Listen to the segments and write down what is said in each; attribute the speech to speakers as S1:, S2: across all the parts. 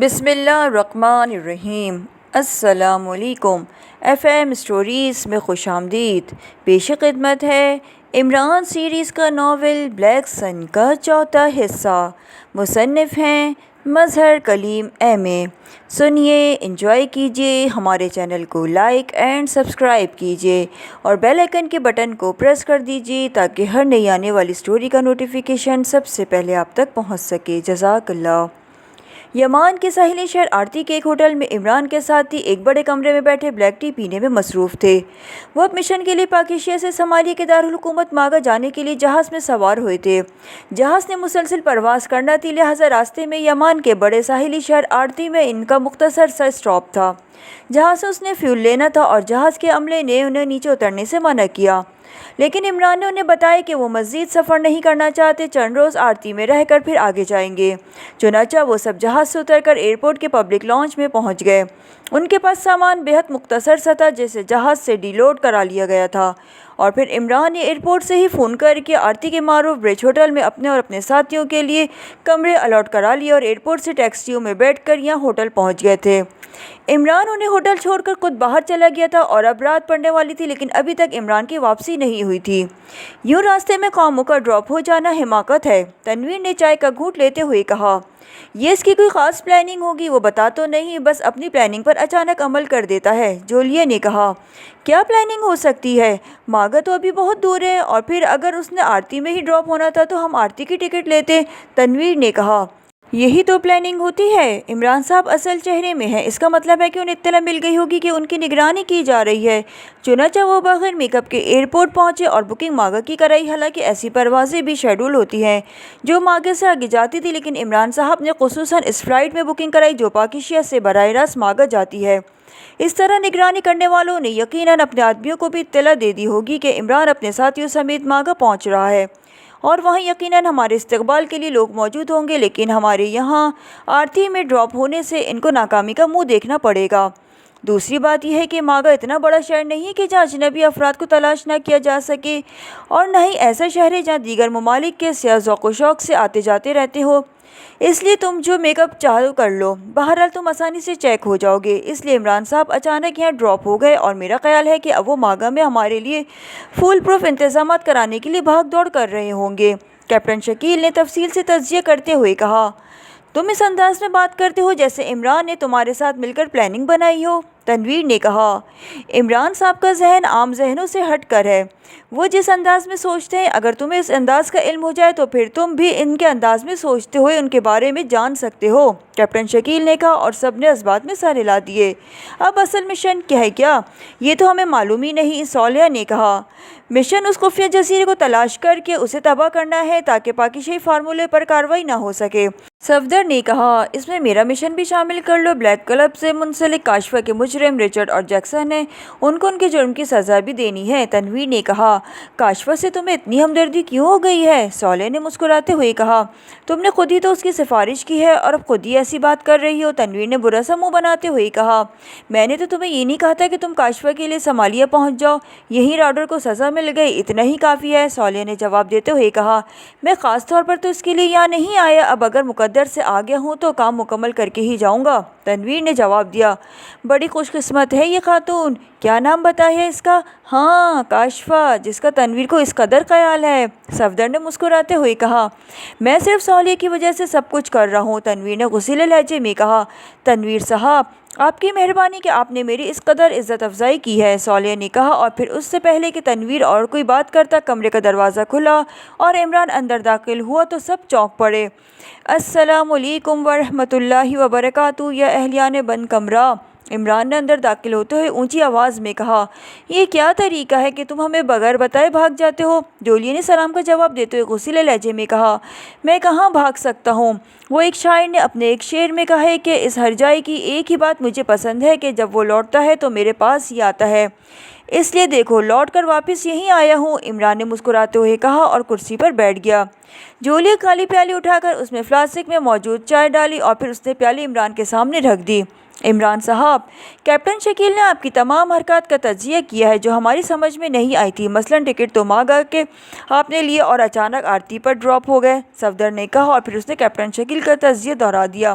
S1: بسم اللہ الرحمن الرحیم۔ السلام علیکم۔ ایف ایم اسٹوریز میں خوش آمدید۔ پیش خدمت ہے عمران سیریز کا ناول بلیک سن کا چوتھا حصہ۔ مصنف ہیں مظہر کلیم ایم اے۔ سنیے، انجوائے کیجیے، ہمارے چینل کو لائک اینڈ سبسکرائب کیجیے اور بیل آئیکن کے بٹن کو پریس کر دیجیے تاکہ ہر نئی آنے والی سٹوری کا نوٹیفیکیشن سب سے پہلے آپ تک پہنچ سکے۔ جزاک اللہ۔ یمان کے ساحلی شہر آرتی کے ایک ہوٹل میں عمران کے ساتھی ایک بڑے کمرے میں بیٹھے بلیک ٹی پینے میں مصروف تھے۔ وہ اب مشن کے لیے پاک ایشیا سے صومالیہ کے دارالحکومت ماگا جانے کے لیے جہاز میں سوار ہوئے تھے۔ جہاز نے مسلسل پرواز کرنا تھی، لہٰذا راستے میں یمان کے بڑے ساحلی شہر آرتی میں ان کا مختصر سا اسٹاپ تھا، جہاں سے اس نے فیول لینا تھا اور جہاز کے عملے نے انہیں نیچے اترنے سے منع کیا، لیکن عمران نے انہیں بتایا کہ وہ مزید سفر نہیں کرنا چاہتے، چند روز آرتی میں رہ کر پھر آگے جائیں گے۔ چنانچہ وہ سب جہاز سے اتر کر ایئرپورٹ کے پبلک لاؤنج میں پہنچ گئے۔ ان کے پاس سامان بہت مختصر سا تھا جسے جہاز سے ڈی لوڈ کرا لیا گیا تھا، اور پھر عمران نے ایئرپورٹ سے ہی فون کر کے آرتی کے معروف برج ہوٹل میں اپنے اور اپنے ساتھیوں کے لیے کمرے الاٹ کرا لیے اور ایئرپورٹ سے ٹیکسیوں میں بیٹھ کر یہاں ہوٹل پہنچ گئے تھے۔ عمران انہیں ہوٹل چھوڑ کر خود باہر چلا گیا تھا اور اب رات پڑنے والی تھی، لیکن ابھی تک عمران کی واپسی نہیں ہوئی تھی۔ یوں راستے میں قوموں کا ڈراپ ہو جانا حماقت ہے، تنویر نے چائے کا گھونٹ لیتے ہوئے کہا۔ یہ اس کی کوئی خاص پلاننگ ہوگی، وہ بتا تو نہیں، بس اپنی پلاننگ پر اچانک عمل کر دیتا ہے، جولیا نے کہا۔ کیا پلاننگ ہو سکتی ہے؟ ماگا تو ابھی بہت دور ہے، اور پھر اگر اس نے آرتی میں ہی ڈراپ ہونا تھا تو ہم آرتی کی ٹکٹ لیتے، تنویر نے کہا۔ یہی تو پلاننگ ہوتی ہے۔ عمران صاحب اصل چہرے میں ہیں، اس کا مطلب ہے کہ انہیں اطلاع مل گئی ہوگی کہ ان کی نگرانی کی جا رہی ہے۔ چنانچہ وہ بغیر میک اپ کے ایئرپورٹ پہنچے اور بکنگ ماگا کی کرائی، حالانکہ ایسی پروازیں بھی شیڈول ہوتی ہیں جو ماگا سے آگے جاتی تھی، لیکن عمران صاحب نے خصوصاً اس فلائٹ میں بکنگ کرائی جو پاک ایشیا سے براہ راست ماگا جاتی ہے۔ اس طرح نگرانی کرنے والوں نے یقیناً اپنے آدمیوں کو بھی اطلاع دے دی ہوگی کہ عمران اپنے ساتھیوں سمیت ماگا پہنچ رہا ہے، اور وہاں یقیناً ہمارے استقبال کے لیے لوگ موجود ہوں گے، لیکن ہمارے یہاں آرتی میں ڈراپ ہونے سے ان کو ناکامی کا منہ دیکھنا پڑے گا۔ دوسری بات یہ ہے کہ ماگا اتنا بڑا شہر نہیں ہے کہ جہاں اجنبی افراد کو تلاش نہ کیا جا سکے، اور نہ ہی ایسا شہر ہے جہاں دیگر ممالک کے سیاح ذوق و شوق سے آتے جاتے رہتے ہو، اس لیے تم جو میک اپ چاہو کر لو، بہرحال تم آسانی سے چیک ہو جاؤ گے۔ اس لیے عمران صاحب اچانک یہاں ڈراپ ہو گئے، اور میرا خیال ہے کہ اب وہ ماگا میں ہمارے لیے فول پروف انتظامات کرانے کے لیے بھاگ دوڑ کر رہے ہوں گے، کیپٹن شکیل نے تفصیل سے تجزیہ کرتے ہوئے کہا۔ تم اس انداز میں بات کرتے ہو جیسے عمران نے تمہارے ساتھ مل کر پلاننگ بنائی ہو، تنویر نے کہا۔ عمران صاحب کا ذہن عام ذہنوں سے ہٹ کر ہے، وہ جس انداز میں سوچتے ہیں اگر تمہیں اس انداز کا علم ہو جائے تو پھر تم بھی ان کے انداز میں سوچتے ہوئے ان کے بارے میں جان سکتے ہو، کیپٹن شکیل نے کہا، اور سب نے اس بات میں سر ہلا دیے۔ اب اصل مشن کیا ہے کیا؟ یہ تو ہمیں معلوم ہی نہیں، صالحہ نے کہا۔ مشن اس خفیہ جزیرے کو تلاش کر کے اسے تباہ کرنا ہے تاکہ پاکیشی فارمولے پر کارروائی نہ ہو سکے، صفدر نے کہا۔ اس میں میرا مشن بھی شامل کر لو، بلیک کلب سے منسلک کاشفا کے مجرم رچرڈ اور جیکسن ہیں، ان کو ان کے جرم کی سزا بھی دینی ہے، تنویر نے کہا۔ کاشفا سے تمہیں اتنی ہمدردی کیوں ہو گئی ہے؟ صالح نے مسکراتے ہوئے کہا۔ تم نے خود ہی تو اس کی سفارش کی ہے اور اب خود ہی ایسی بات کر رہی ہو، تنویر نے برا سا منہ بناتے ہوئے کہا۔ میں نے تو تمہیں یہ نہیں کہا تھا کہ تم کاشفا کے لیے صومالیہ پہنچ جاؤ، یہیں راڈر کو سزا مل گئی، اتنا ہی کافی ہے، صالح نے جواب دیتے ہوئے کہا۔ میں خاص طور پر تو اس کے لیے یہاں نہیں آیا، اب اگر مقدر سے آ گیا ہوں تو کام مکمل کر کے ہی جاؤں گا، تنویر نے جواب دیا۔ بڑی خوش قسمت ہے یہ خاتون، کیا نام بتایا ہے اس کا؟ ہاں، کاشفا، جس کا تنویر کو اس قدر خیال ہے، صفدر نے مسکراتے ہوئے کہا۔ میں صرف صالح کی وجہ سے سب کچھ کر رہا ہوں، تنویر نے غصیلے لہجے میں کہا۔ تنویر صاحب، آپ کی مہربانی کہ آپ نے میری اس قدر عزت افزائی کی ہے، صالح نے کہا، اور پھر اس سے پہلے کہ تنویر اور کوئی بات کرتا کمرے کا دروازہ کھلا اور عمران اندر داخل ہوا تو سب چونک پڑے۔ السلام علیکم ورحمۃ اللہ وبرکاتہ یا اہلیان بند کمرہ، عمران نے اندر داخل ہوتے ہوئے اونچی آواز میں کہا۔ یہ کیا طریقہ ہے کہ تم ہمیں بغیر بتائے بھاگ جاتے ہو؟ جولیا نے سلام کا جواب دیتے ہوئے غصیلے لہجے میں کہا۔ میں کہاں بھاگ سکتا ہوں؟ وہ ایک شاعر نے اپنے ایک شعر میں کہا ہے کہ اس ہرجائی کی ایک ہی بات مجھے پسند ہے کہ جب وہ لوٹتا ہے تو میرے پاس ہی آتا ہے، اس لیے دیکھو لوٹ کر واپس یہیں آیا ہوں، عمران نے مسکراتے ہوئے کہا اور کرسی پر بیٹھ گیا۔ جولیا کالی پیالی اٹھا کر اس میں فلاسک میں موجود چائے ڈالی اور پھر اس نے پیالی عمران کے سامنے رکھ دی۔ عمران صاحب، کیپٹن شکیل نے آپ کی تمام حرکات کا تجزیہ کیا ہے جو ہماری سمجھ میں نہیں آئی تھی، مثلاً ٹکٹ تو مانگا کہ آپ نے لیے اور اچانک آرتی پر ڈراپ ہو گئے، صفدر نے کہا، اور پھر اس نے کیپٹن شکیل کا تجزیہ دہرا دیا۔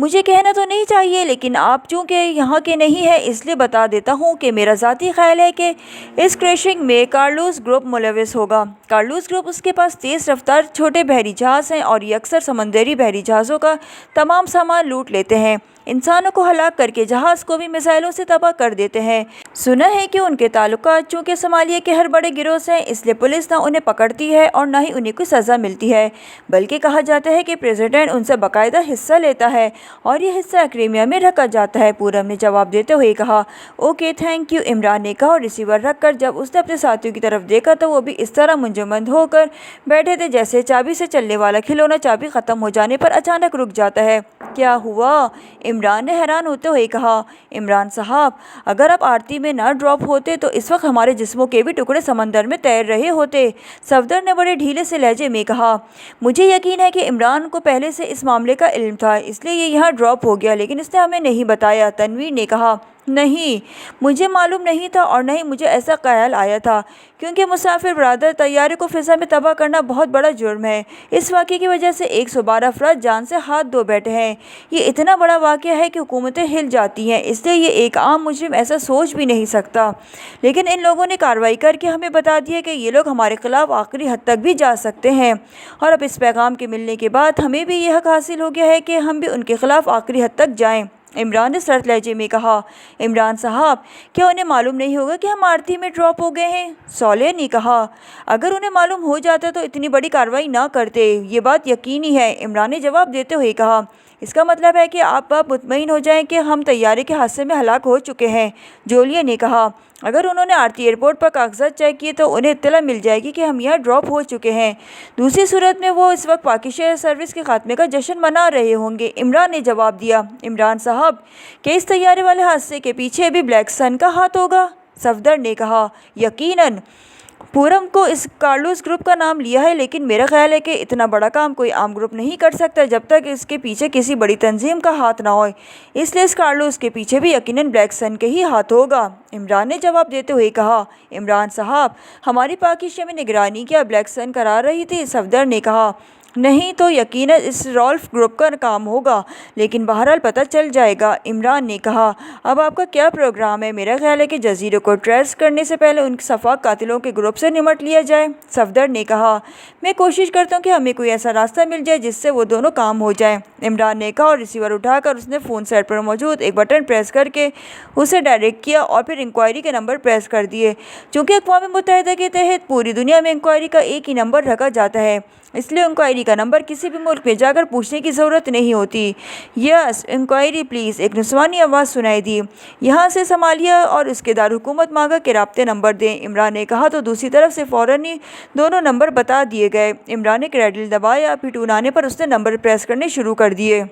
S1: مجھے کہنا تو نہیں چاہیے، لیکن آپ چونکہ یہاں کے نہیں ہیں اس لیے بتا دیتا ہوں کہ میرا ذاتی خیال ہے کہ اس کریشنگ میں کارلوس گروپ ملوث ہوگا۔ کارلوس گروپ، اس کے پاس تیز رفتار چھوٹے بحری جہاز ہیں اور یہ اکثر سمندری بحری جہازوں کا تمام سامان لوٹ لیتے ہیں، انسانوں کو ہلاک کر کے جہاز کو بھی میزائلوں سے تباہ کر دیتے ہیں۔ سنا ہے کہ ان کے تعلقات چونکہ صومالیہ کے ہر بڑے گروہ سے ہیں، اس لیے پولیس نہ انہیں پکڑتی ہے اور نہ ہی انہیں کوئی سزا ملتی ہے، بلکہ کہا جاتا ہے کہ پریزیڈنٹ ان سے باقاعدہ حصہ لیتا ہے اور یہ حصہ ایکویریم میں رکھا جاتا ہے۔ پورم نے جواب دیتے ہوئے کہا، اوکے تھینک یو، عمران نے کہا، اور ریسیور رکھ کر جب اس نے اپنے ساتھیوں کی طرف دیکھا تو وہ بھی اس طرح منجمد ہو کر بیٹھے تھے جیسے چابی سے چلنے والا کھلونا چابی ختم ہو جانے پر اچانک رک جاتا ہے۔ کیا ہوا؟ عمران نے حیران ہوتے ہوئے کہا۔ عمران صاحب، اگر آپ آرتی میں نہ ڈراپ ہوتے تو اس وقت ہمارے جسموں کے بھی ٹکڑے سمندر میں تیر رہے ہوتے، صفدر نے بڑے ڈھیلے سے لہجے میں کہا۔ مجھے یقین ہے کہ عمران کو پہلے سے اس معاملے کا علم تھا، اس لیے یہ یہاں ڈراپ ہو گیا، لیکن اس نے ہمیں نہیں بتایا، تنویر نے کہا۔ نہیں، مجھے معلوم نہیں تھا اور نہ ہی مجھے ایسا خیال آیا تھا، کیونکہ مسافر برادر، طیارے کو فضا میں تباہ کرنا بہت بڑا جرم ہے۔ اس واقعے کی وجہ سے 112 افراد جان سے ہاتھ دھو بیٹھے ہیں۔ یہ اتنا بڑا واقعہ ہے کہ حکومتیں ہل جاتی ہیں، اس لیے یہ ایک عام مجرم ایسا سوچ بھی نہیں سکتا، لیکن ان لوگوں نے کارروائی کر کے ہمیں بتا دیا کہ یہ لوگ ہمارے خلاف آخری حد تک بھی جا سکتے ہیں، اور اب اس پیغام کے ملنے کے بعد ہمیں بھی یہ حق حاصل ہو گیا ہے کہ ہم بھی ان کے خلاف آخری حد تک جائیں، عمران نے سرد لہجے میں کہا۔ عمران صاحب، کیا انہیں معلوم نہیں ہوگا کہ ہم آرتی میں ڈراپ ہو گئے ہیں؟ صالح نے کہا۔ اگر انہیں معلوم ہو جاتا تو اتنی بڑی کارروائی نہ کرتے، یہ بات یقینی ہے، عمران نے جواب دیتے ہوئے کہا۔ اس کا مطلب ہے کہ آپ مطمئن ہو جائیں کہ ہم طیارے کے حادثے میں ہلاک ہو چکے ہیں، جولیا نے کہا۔ اگر انہوں نے آرتی ایئرپورٹ پر کاغذات چیک کیے تو انہیں اطلاع مل جائے گی کہ ہم یہاں ڈراپ ہو چکے ہیں، دوسری صورت میں وہ اس وقت پاکی شہر سروس کے خاتمے کا جشن منا رہے ہوں گے، عمران نے جواب دیا۔ عمران صاحب، کیا اس طیارے والے حادثے کے پیچھے بھی بلیک سن کا ہاتھ ہوگا؟ صفدر نے کہا۔ یقیناً، پورم کو اس کارلوس گروپ کا نام لیا ہے، لیکن میرا خیال ہے کہ اتنا بڑا کام کوئی عام گروپ نہیں کر سکتا جب تک اس کے پیچھے کسی بڑی تنظیم کا ہاتھ نہ ہو، اس لیے اس کارلوس کے پیچھے بھی یقیناً بلیک سن کے ہی ہاتھ ہوگا، عمران نے جواب دیتے ہوئے کہا۔ عمران صاحب، ہماری پاکی شہر میں نگرانی کیا بلیک سن کرا رہی تھی؟ صفدر نے کہا۔ نہیں تو یقیناً اس رالف گروپ کا کام ہوگا، لیکن بہرحال پتہ چل جائے گا، عمران نے کہا۔ اب آپ کا کیا پروگرام ہے؟ میرا خیال ہے کہ جزیرے کو ٹریس کرنے سے پہلے ان شفاق قاتلوں کے گروپ سے نمٹ لیا جائے، صفدر نے کہا۔ میں کوشش کرتا ہوں کہ ہمیں کوئی ایسا راستہ مل جائے جس سے وہ دونوں کام ہو جائیں، عمران نے کہا، اور ریسیور اٹھا کر اس نے فون سیٹ پر موجود ایک بٹن پریس کر کے اسے ڈائریکٹ کیا اور پھر انکوائری کے نمبر پریس کر دیے۔ چونکہ اقوام متحدہ کے تحت پوری دنیا میں انکوائری کا ایک ہی نمبر رکھا جاتا ہے، اس لیے انکوائری کا نمبر کسی بھی ملک میں جا کر پوچھنے کی ضرورت نہیں ہوتی۔ یس انکوائری پلیز، ایک نسوانی آواز سنائی دی۔ یہاں سے صومالیہ اور اس کے دارالحکومت ماگا کے رابطے نمبر دیں، عمران نے کہا، تو دوسری طرف سے فوراً ہی دونوں نمبر بتا دیے گئے۔ عمران نے کریڈل دبایا، پھر ٹون آنے پر اس نے نمبر پریس کرنے شروع کر دیے۔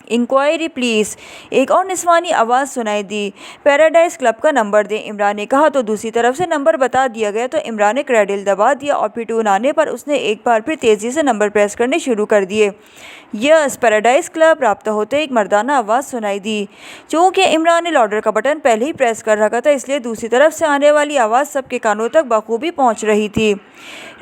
S1: انکوائری پلیز، ایک اور نسوانی آواز سنائی دی۔ پیراڈائز کلب کا نمبر دیں، عمران نے کہا، تو دوسری طرف سے نمبر بتا دیا گیا، تو عمران نے کریڈل دبا دیا اور پھر ٹون آنے پر اس نے ایک بار پھر تیزی سے نمبر پریس کرنے شروع کر دیے۔ یس پیراڈائز کلب، رابطہ ہوتے ایک مردانہ آواز سنائی دی۔ چونکہ عمران نے لاؤڈر کا بٹن پہلے ہی پریس کر رکھا تھا، اس لیے دوسری طرف سے آنے والی آواز سب کے کانوں تک بخوبی پہنچ رہی تھی۔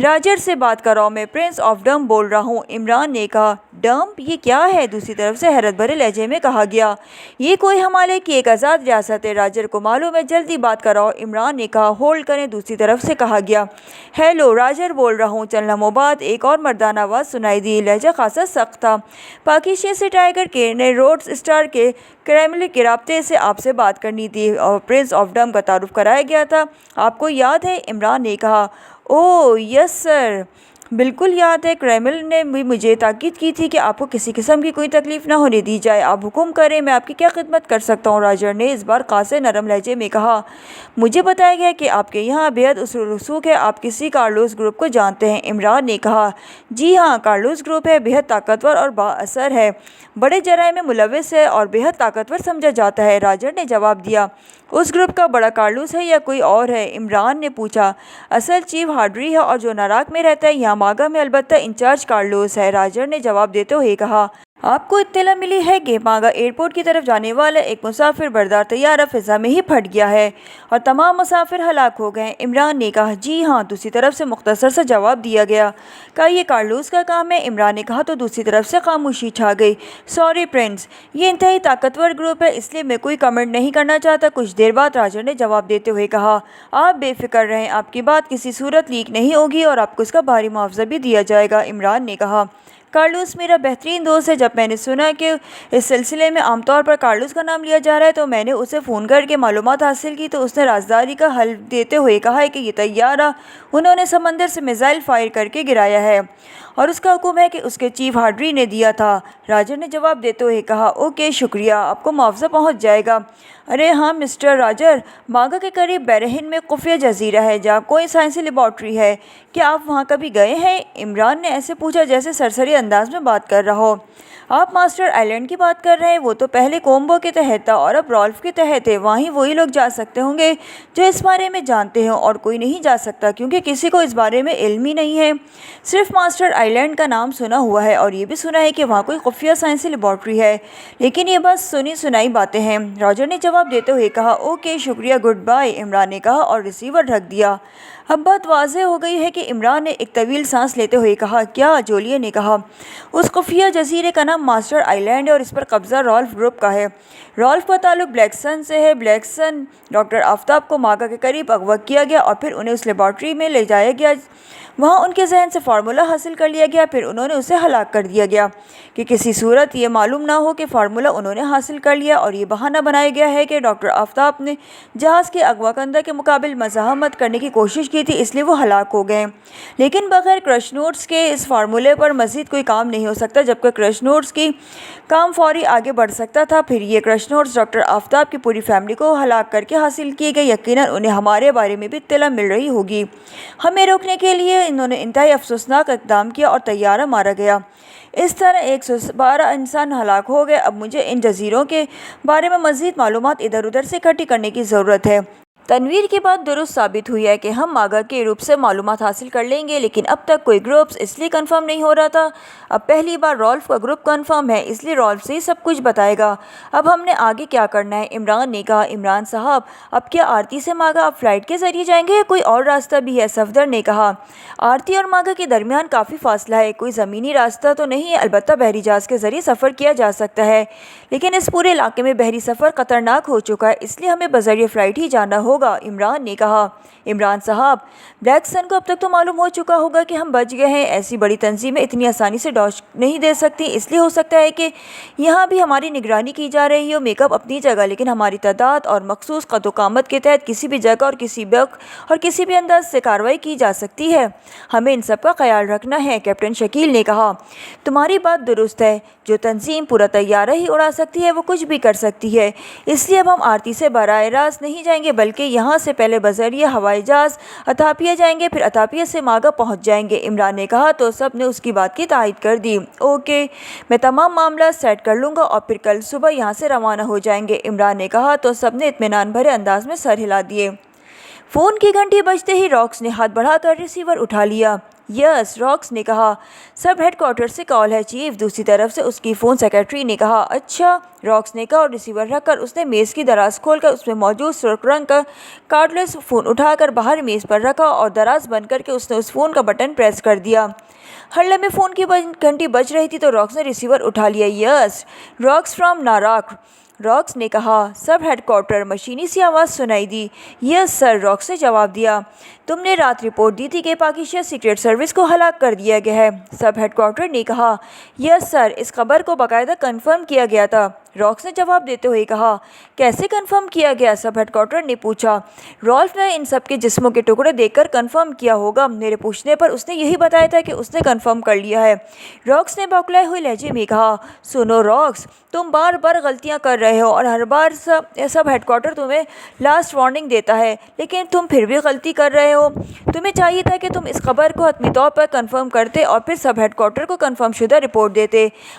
S1: راجر سے بات کر رہا ہوں، میں پرنس آف ڈم بول رہا ہوں، عمران نے کہا۔ ڈمپ، یہ کیا ہے؟ دوسری طرف سے حیرت بھرے لہجے میں کہا گیا۔ یہ کوئی ہمالیہ کی ایک آزاد ریاست ہے، راجر کو معلوم ہے، جلدی بات کراؤ، عمران نے کہا۔ ہولڈ کریں، دوسری طرف سے کہا گیا۔ ہیلو، راجر بول رہا ہوں، چند لمحوں بعد ایک اور مردانہ آواز سنائی دی، لہجہ خاصا سخت تھا۔ پاکی شہر سے ٹائیگر کے نے روڈ اسٹار کے کریملن کے رابطے سے آپ سے بات کرنی تھی اور پرنس آف ڈم کا تعارف کرایا گیا تھا، آپ کو یاد ہے؟ عمران نے کہا۔ اوہ یس سر، بالکل یاد ہے، کریملن نے بھی مجھے تاکید کی تھی کہ آپ کو کسی قسم کی کوئی تکلیف نہ ہونے دی جائے، آپ حکم کریں، میں آپ کی کیا خدمت کر سکتا ہوں؟ راجر نے اس بار خاصے نرم لہجے میں کہا۔ مجھے بتایا گیا کہ آپ کے یہاں بےحد اصول رسوخ ہے، آپ کسی کارلوس گروپ کو جانتے ہیں، عمران نے کہا۔ جی ہاں، کارلوس گروپ ہے، بےحد طاقتور اور با اثر ہے، بڑے جرائم میں ملوث ہے اور بےحد طاقتور سمجھا جاتا ہے، راجر نے جواب دیا۔ اس گروپ کا بڑا کارلوس ہے یا کوئی اور ہے؟ عمران نے پوچھا۔ اصل چیف ہارڈری ہے اور جو ناراک میں رہتا ہے، یہاں ماگا میں البتہ انچارج کارلوس ہے، راجر نے جواب دیتے ہوئے کہا۔ آپ کو اطلاع ملی ہے کہ ماگا ایئرپورٹ کی طرف جانے والا ایک مسافر بردار طیارہ فضا میں ہی پھٹ گیا ہے اور تمام مسافر ہلاک ہو گئے۔ عمران نے کہا جی ہاں، دوسری طرف سے مختصر سا جواب دیا گیا۔ کہا یہ کارلوس کا کام ہے؟ عمران نے کہا تو دوسری طرف سے خاموشی چھا گئی۔ سوری پرنس، یہ انتہائی طاقتور گروپ ہے، اس لیے میں کوئی کمنٹ نہیں کرنا چاہتا۔ کچھ دیر بعد راجر نے جواب دیتے ہوئے کہا آپ بے فکر رہیں، آپ کی بات کسی صورت لیک نہیں ہوگی اور آپ کو اس کا بھاری معاوضہ بھی دیا جائے گا۔ عمران نے کہا کارلوس میرا بہترین دوست ہے۔ جب میں نے سنا کہ اس سلسلے میں عام طور پر کارلوس کا نام لیا جا رہا ہے تو میں نے اسے فون کر کے معلومات حاصل کی تو اس نے رازداری کا حلف دیتے ہوئے کہا ہے کہ یہ طیارہ انہوں نے سمندر سے میزائل فائر کر کے گرایا ہے اور اس کا حکم ہے کہ اس کے چیف ہارڈری نے دیا تھا۔ راجر نے جواب دیتے ہوئے کہا اوکے شکریہ، آپ کو معاوضہ پہنچ جائے گا۔ ارے ہاں مسٹر راجر، ماگا کے قریب بیرہن میں خفیہ جزیرہ ہے جہاں کوئی سائنسی لیبارٹری ہے، کیا آپ وہاں کبھی گئے ہیں؟ عمران نے ایسے پوچھا جیسے سرسری انداز میں بات کر رہا ہو۔ آپ ماسٹر آئی لینڈ کی بات کر رہے ہیں؟ وہ تو پہلے کومبو کے تحت تھا اور اب رالف کے تحت ہے۔ وہیں وہی لوگ جا سکتے ہوں گے جو اس بارے میں جانتے ہیں اور کوئی نہیں جا سکتا کیونکہ کسی کو اس بارے میں علم ہی نہیں ہے۔ صرف ماسٹر آئی لینڈ کا نام سنا ہوا ہے اور یہ بھی سنا ہے کہ وہاں کوئی خفیہ سائنسی لیبارٹری ہے، لیکن یہ بس سنی سنائی باتیں ہیں۔ راجر نے جواب دیتے ہوئے کہا اوکے شکریہ، گڈ بائی۔ عمران نے کہا اور ریسیور رکھ دیا۔ اب بات واضح ہو گئی ہے کہ عمران نے ایک طویل سانس لیتے ہوئے کہا کیا؟ جولیے نے کہا اس خفیہ جزیرے کا نام ماسٹر آئی لینڈ ہے اور اس پر قبضہ رالف گروپ کا ہے۔ رالف کا تعلق بلیک سن سے ہے۔ بلیک سن ڈاکٹر آفتاب کو ماگا کے قریب اغوا کیا گیا اور پھر انہیں اس لیبارٹری میں لے جایا گیا، وہاں ان کے ذہن سے فارمولہ حاصل کر لیا گیا، پھر انہوں نے اسے ہلاک کر دیا گیا کہ کسی صورت یہ معلوم نہ ہو کہ فارمولہ انہوں نے حاصل کر لیا، اور یہ بہانہ بنایا گیا ہے کہ ڈاکٹر آفتاب نے جہاز کے اغوا کنندہ کے مقابل مزاحمت کرنے کی کوشش کی تھی، اس لیے وہ ہلاک ہو گئے۔ لیکن بغیر کرش نوٹس کے اس فارمولے پر مزید کوئی کام نہیں ہو سکتا، جبکہ کرش نوٹس کی کام فوری آگے بڑھ سکتا تھا۔ پھر یہ کرش نوٹس ڈاکٹر آفتاب کی پوری فیملی کو ہلاک کر کے حاصل کیے گئے، یقیناً انہیں ہمارے بارے میں بھی اطلاع مل رہی ہوگی۔ ہمیں روکنے کے لیے انہوں نے انتہائی افسوسناک اقدام کیا اور طیارہ مارا گیا۔ اس طرح 112 انسان ہلاک ہو گئے۔ اب مجھے ان جزیروں کے بارے میں مزید معلومات ادھر ادھر سے اکٹھی کرنے کی ضرورت ہے۔ تنویر کی بات درست ثابت ہوئی ہے کہ ہم ماگا کے گروپ سے معلومات حاصل کر لیں گے، لیکن اب تک کوئی گروپس اس لیے کنفرم نہیں ہو رہا تھا۔ اب پہلی بار رالف کا گروپ کنفرم ہے، اس لیے رالف سے ہی سب کچھ بتائے گا۔ اب ہم نے آگے کیا کرنا ہے؟ عمران نے کہا عمران صاحب، اب کیا آرتی سے ماگا آپ فلائٹ کے ذریعے جائیں گے یا کوئی اور راستہ بھی ہے؟ صفدر نے کہا آرتی اور ماگا کے درمیان کافی فاصلہ ہے، کوئی زمینی راستہ تو نہیں ہے، البتہ بحری جہاز کے ذریعے سفر کیا جا سکتا ہے، لیکن اس پورے علاقے میں بحری سفر خطرناک ہو چکا ہے، اس لیے ہمیں بذریعہ فلائٹ ہی جانا ہوگا۔ عمران نے کہا عمران صاحب، بلیک سن کو اب تک تو معلوم ہو چکا ہوگا کہ ہم بچ گئے ہیں، ایسی بڑی تنظیمیں اتنی آسانی سے ڈوج نہیں دے سکتی، اس لیے ہو سکتا ہے کہ یہاں بھی ہماری نگرانی کی جا رہی ہو۔ میک اپ اپنی جگہ، لیکن ہماری تعداد اور مخصوص قد و قامت کے تحت کسی بھی جگہ اور کسی وقت اور کسی بھی انداز سے کارروائی کی جا سکتی ہے، ہمیں ان سب کا خیال رکھنا ہے۔ کیپٹن شکیل نے کہا تمہاری بات درست ہے، جو تنظیم پورا طیارہ ہی اڑا سکتی ہے وہ کچھ بھی کر سکتی ہے، اس لیے اب ہم آرتی سے براہ راست نہیں جائیں گے بلکہ یہاں سے پہلے بذریعہ ہوائی جہاز اتھاپیا جائیں گے، پھر اتھاپیا سے ماگا پہنچ جائیں گے۔ عمران نے کہا تو سب نے اس کی بات کی تائید کر دی۔ اوکے، میں تمام معاملات سیٹ کر لوں گا اور پھر کل صبح یہاں سے روانہ ہو جائیں گے۔ عمران نے کہا تو سب نے اطمینان بھرے انداز میں سر ہلا دیے۔ فون کی گھنٹی بجتے ہی راکس نے ہاتھ بڑھا کر ریسیور اٹھا لیا۔ یس، راکس نے کہا سب ہیڈ کوارٹر سے کال ہے چیف۔ دوسری طرف سے اس کی فون سیکرٹری نے کہا اچھا، راکس نے کہا اور ریسیور رکھ کر اس نے میز کی دراز کھول کر اس میں موجود سرخ رنگ کا کارڈلیس فون اٹھا کر باہر میز پر رکھا اور دراز بند کر کے اس نے اس فون کا بٹن پریس کر دیا۔ ہر لمحے فون کی گھنٹی بج رہی تھی تو راکس نے ریسیور اٹھا لیا۔ یس، راکس فرام ناراک، راکس نے کہا۔ سب ہیڈ کوارٹر، مشینی سی آواز سنائی دی۔ یس سر، راکس نے جواب دیا۔ تم نے رات رپورٹ دی تھی کہ پاکستان سیکرٹ سروس کو ہلاک کر دیا گیا ہے، سب ہیڈ کوارٹر نے کہا۔ یس سر، اس خبر کو باقاعدہ کنفرم کیا گیا تھا، راکس نے جواب دیتے ہوئے کہا۔ کیسے کنفرم کیا گیا؟ سب ہیڈ کوارٹر نے پوچھا۔ رالف نے ان سب کے جسموں کے ٹکڑے دیکھ کر کنفرم کیا ہوگا، میرے پوچھنے پر اس نے یہی بتایا تھا کہ اس نے کنفرم کر لیا ہے، راکس نے بوکھلائے ہوئے لہجے میں کہا۔ سنو راکس، تم بار بار غلطیاں کر رہے ہو اور ہر بار سب ہیڈ کوارٹر تمہیں لاسٹ وارننگ دیتا ہے، لیکن تم پھر بھی غلطی کر رہے ہو۔ تمہیں چاہیے تھا کہ تم اس خبر کو حتمی طور پر کنفرم کرتے اور پھر سب ہیڈ کوارٹر کو کنفرم شدہ رپورٹ دیتے۔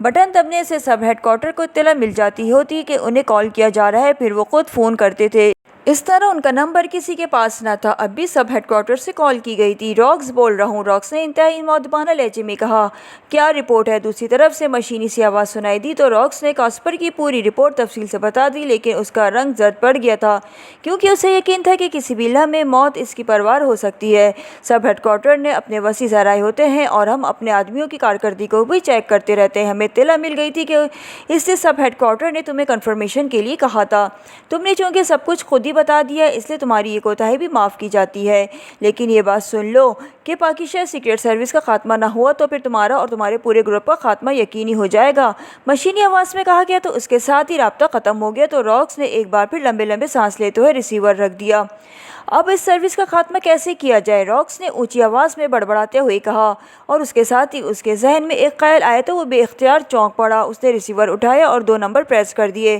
S1: بٹن دبنے سے سب ہیڈ کوارٹر کو اطلاع مل جاتی ہوتی کہ انہیں کال کیا جا رہا ہے، پھر وہ خود فون کرتے تھے۔ اس طرح ان کا نمبر کسی کے پاس نہ تھا۔ اب بھی سب ہیڈ کوارٹر سے کال کی گئی تھی۔ راکس بول رہا ہوں، راکس نے انتہائی مؤدبانہ لہجے میں کہا۔ کیا رپورٹ ہے؟ دوسری طرف سے مشینی سی آواز سنائی دی تو راکس نے کاسپر کی پوری رپورٹ تفصیل سے بتا دی، لیکن اس کا رنگ زرد پڑ گیا تھا کیونکہ اسے یقین تھا کہ کسی بھی لمحے موت اس کی پروار ہو سکتی ہے۔ سب ہیڈ کوارٹر نے اپنے وسیع ذرائع ہوتے ہیں اور ہم اپنے آدمیوں کی کارکردگی کو بھی چیک کرتے رہتے ہیں۔ ہمیں اطلاع مل گئی تھی کہ اس لیے سب ہیڈ کوارٹر نے تمہیں کنفرمیشن کے لیے کہا تھا۔ تم نے چونکہ سب کچھ خود ہی بتا دیا، اس لیے تمہاری یہ کوتاہی بھی معاف کی جاتی ہے، لیکن یہ بات سن لو کہ پاکستان سیکرٹ سروس کا خاتمہ نہ ہوا تو پھر تمہارا اور تمہارے پورے گروپ کا خاتمہ یقینی ہو جائے گا۔ مشینی آواز میں کہا گیا تو اس کے ساتھ ہی رابطہ ختم ہو گیا تو راکس نے ایک بار پھر لمبے لمبے سانس لیتے ہوئے ریسیور رکھ دیا۔ اب اس سروس کا خاتمہ کیسے کیا جائے؟ راکس نے اونچی آواز میں بڑبڑاتے ہوئے کہا، اور اس کے ساتھ ہی اس کے ذہن میں ایک خیال آیا تو وہ بے اختیار چونک پڑا۔ اس نے ریسیور اٹھایا اور 2 نمبر پریس کر دیے۔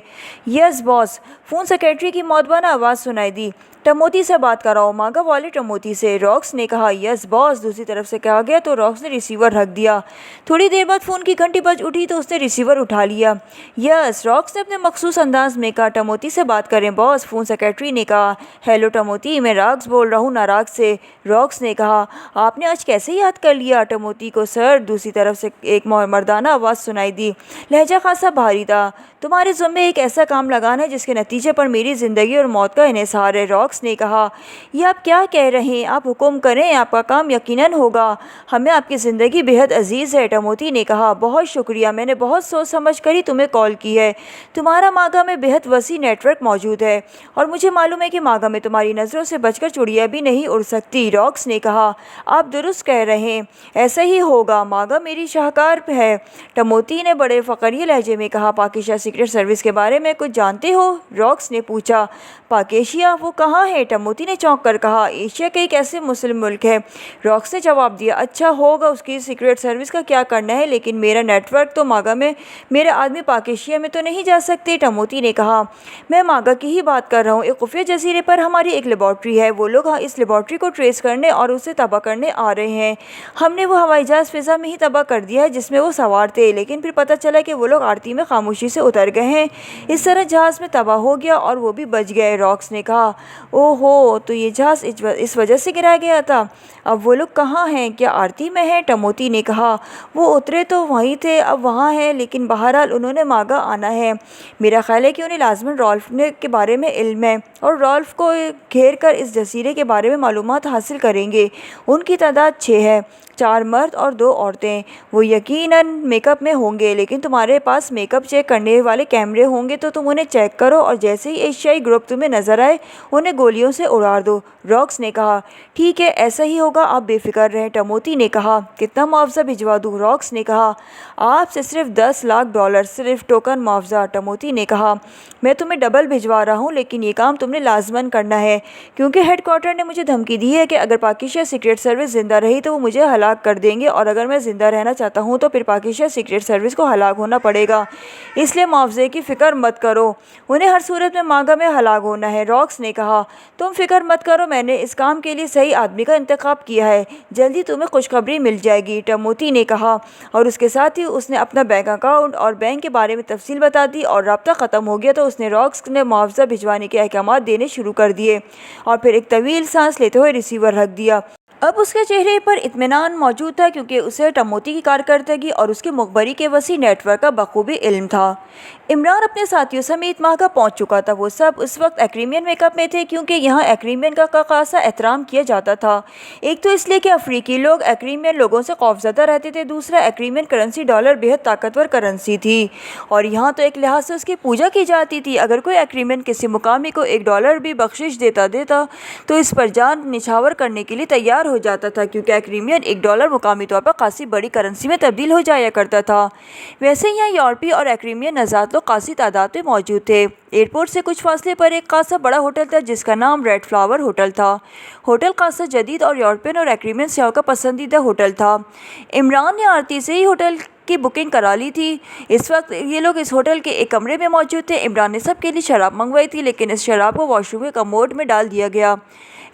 S1: یس باس، فون سیکرٹری کی مؤدبانہ آواز سنائی دی۔ ٹموتی سے بات کراؤ، ماگا والے ٹموتی سے، راکس نے کہا۔ یس باس، دوسری طرف سے کہا گیا تو راکس نے ریسیور رکھ دیا۔ تھوڑی دیر بعد فون کی گھنٹی بج اٹھی تو اس نے ریسیور اٹھا لیا۔ یس، راکس نے اپنے مخصوص انداز میں کہا۔ ٹموتی سے بات کریں باس، فون سیکرٹری نے کہا۔ ہیلو ٹموتی، میں راکس بول رہا ہوں ناراگ سے، راکس نے کہا۔ آپ نے آج کیسے یاد کر لیا ٹموتی کو؟ سر، دوسری طرف سے ایک مردانہ آواز سنائی دی۔ لہجہ خاصا بھاری تھا۔ تمہارے ذمے ایک ایسا کام لگانا ہے جس کے نتیجے پر میری زندگی اور موت کا انحصار ہے، راکس نے کہا۔ یہ آپ کیا کہہ رہے ہیں؟ آپ حکم کریں، آپ کا کام یقیناً ہوگا۔ ہمیں آپ کی زندگی بہت عزیز ہے، ٹموتی نے کہا۔ بہت شکریہ، میں نے بہت سوچ سمجھ کر ہی تمہیں کال کی ہے۔ تمہارا ماگا میں بہت وسیع نیٹ ورک موجود ہے اور مجھے معلوم ہے کہ ماگا میں تمہاری نظروں سے بچ کر چڑیا بھی نہیں اڑ سکتی، راکس نے کہا۔ آپ درست کہہ رہے ہیں، ایسا ہی ہوگا، ماگا میری شاہکار ہے، ٹموتی نے بڑے فقریہ لہجے میں کہا۔ پاکستان سیکرٹ سروس کے بارے میں کچھ جانتے ہو؟ راکس نے پوچھا۔ پاکیشیا، وہ کہاں ہے؟ ٹموتی نے چونک کر کہا۔ ایشیا کا ایک ایسے مسلم ملک ہے، راکس نے جواب دیا۔ اچھا ہوگا، اس کی سیکرٹ سروس کا کیا کرنا ہے، لیکن میرا نیٹ ورک تو ماگا میں، میرے آدمی پاکیشیا میں تو نہیں جا سکتے، ٹموتی نے کہا۔ میں ماگا کی ہی بات کر رہا ہوں، ایک خفیہ جزیرے پر ہماری ایک لیبارٹری ہے، وہ لوگ اس لیبارٹری کو ٹریس کرنے اور اسے تباہ کرنے آ رہے ہیں۔ ہم نے وہ ہوائی جہاز فضا میں ہی تباہ کر دیا ہے جس میں وہ سوار تھے، لیکن پھر پتہ چلا کہ وہ لوگ آرتی میں خاموشی سے اتر گئے ہیں۔ اس طرح جہاز میں تباہ ہو گیا اور وہ بھی بچ گئے، راکس نے کہا۔ اوہ ہو، تو یہ جہاز اس وجہ سے گرایا گیا تھا۔ اب وہ لوگ کہاں ہیں؟ کیا آرتی میں ہیں؟ ٹموتی نے کہا۔ وہ اترے تو وہیں تھے، اب وہاں ہیں، لیکن بہرحال انہوں نے ماگا آنا ہے۔ میرا خیال ہے کہ انہیں لازماً رالف کے بارے میں علم ہے اور رالف کو گھیر کر اس جزیرے کے بارے میں معلومات حاصل کریں گے۔ ان کی تعداد 6 ہے، 4 مرد اور 2 عورتیں۔ وہ یقیناً میک اپ میں ہوں گے، لیکن تمہارے پاس میک اپ چیک کرنے والے کیمرے ہوں گے تو تم انہیں چیک کرو اور جیسے ہی ایشیائی گروپ تمہیں نظر آئے انہیں گولیوں سے اڑا دو، راکس نے کہا۔ ٹھیک ہے، ایسا ہی ہوگا، آپ بے فکر رہیں، ٹموتی نے کہا۔ کتنا معاوضہ بھجوا دوں؟ راکس نے کہا۔ آپ سے صرف $10 لاکھ، صرف ٹوکن معاوضہ، ٹموتی نے کہا۔ میں تمہیں ڈبل بھجوا رہا ہوں، لیکن یہ کام تم نے لازماً کرنا ہے کیونکہ ہیڈ کوارٹر نے مجھے دھمکی دی ہے کہ اگر پاکستان سیکرٹ سروس زندہ رہی تو وہ مجھے ہلاک کر دیں گے، اور اگر میں زندہ رہنا چاہتا ہوں تو پھر پاکستان سیکرٹ سروس کو ہلاک ہونا پڑے گا، اس لیے معاوضے کی فکر مت کرو، انہیں ہر صورت میں ماگا میں ہلاک ہونا ہے، راکس نے کہا۔ تم فکر مت کرو، میں نے اس کام کے لیے صحیح آدمی کا انتخاب کیا ہے، جلدی تمہیں خوشخبری مل جائے گی، ٹموتی نے کہا، اور اس کے ساتھ ہی اس نے اپنا بینک اکاؤنٹ اور بینک کے بارے میں تفصیل بتا دی، اور رابطہ ختم ہو گیا تو اس نے راکس نے معاوضہ بھجوانے کے احکامات دینے شروع کر دیے اور پھر ایک طویل سانس لیتے ہوئے ریسیور رکھ دیا۔ اب اس کے چہرے پر اطمینان موجود تھا کیونکہ اسے ٹموتی کی کارکردگی اور اس کے مخبری کے وسیع نیٹ ورک کا بخوبی علم تھا۔ عمران اپنے ساتھیوں سمیت ماگا پہنچ چکا تھا۔ وہ سب اس وقت ایکریمین میک اپ میں تھے کیونکہ یہاں ایکریمین کا خاصا احترام کیا جاتا تھا، ایک تو اس لیے کہ افریقی لوگ ایکریمین لوگوں سے خوفزدہ رہتے تھے، دوسرا ایکریمین کرنسی ڈالر بہت طاقتور کرنسی تھی اور یہاں تو ایک لحاظ سے اس کی پوجا کی جاتی تھی۔ اگر کوئی ایکریمین کسی مقامی کو $1 بھی بخشش دیتا تو اس پر جان نچھاور کرنے کے لیے تیار ہو جاتا تھا کیونکہ ایکریمین $1 مقامی طور پر خاصی بڑی کرنسی میں تبدیل ہو جایا کرتا تھا۔ ویسے یہاں یورپی اور ایکریمین نژاد لوگ خاصی تعداد میں موجود تھے۔ ایئرپورٹ سے کچھ فاصلے پر ایک خاصا بڑا ہوٹل تھا جس کا نام ریڈ فلاور ہوٹل تھا۔ ہوٹل خاصا جدید اور یورپین اور ایکریمین سیاحوں کا پسندیدہ ہوٹل تھا۔ عمران نے آرتی سے ہی ہوٹل کی بکنگ کرا لی تھی۔ اس وقت یہ لوگ اس ہوٹل کے ایک کمرے میں موجود تھے۔ عمران نے سب کے لیے شراب منگوائی تھی لیکن اس شراب کو واش روم کے کموڈ میں ڈال دیا گیا۔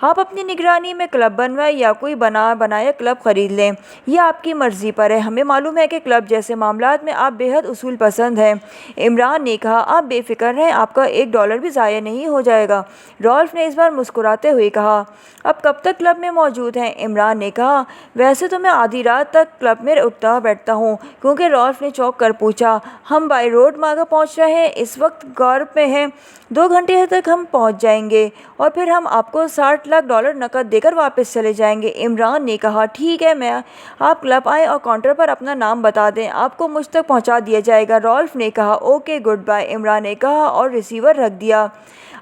S1: آپ اپنی نگرانی میں کلب بنوائیں یا کوئی بنایا کلب خرید لیں، یہ آپ کی مرضی پر ہے۔ ہمیں معلوم ہے کہ کلب جیسے معاملات میں آپ بے حد اصول پسند ہیں۔ عمران نے کہا، آپ بے فکر رہیں، آپ کا $1 بھی ضائع نہیں ہو جائے گا۔ رالف نے اس بار مسکراتے ہوئے کہا، اب کب تک کلب میں موجود ہیں؟ عمران نے کہا، ویسے تو میں آدھی رات تک کلب میں اٹھتا بیٹھتا ہوں، کیونکہ رالف نے چونک کر پوچھا، ہم بائی روڈ ماگا پہنچ رہے ہیں، اس وقت غارب میں ہیں، 2 گھنٹے تک ہم پہنچ جائیں گے اور پھر ہم آپ کو $60 لاکھ نقد دے کر واپس چلے جائیں گے۔ عمران نے کہا، ٹھیک ہے، آپ کلب آئیں اور کاؤنٹر پر اپنا نام بتا دیں، آپ کو مجھ تک پہنچا دیا جائے گا۔ رالف نے کہا، اوکے، گڈ بائے، عمران نے کہا اور ریسیور رکھ دیا۔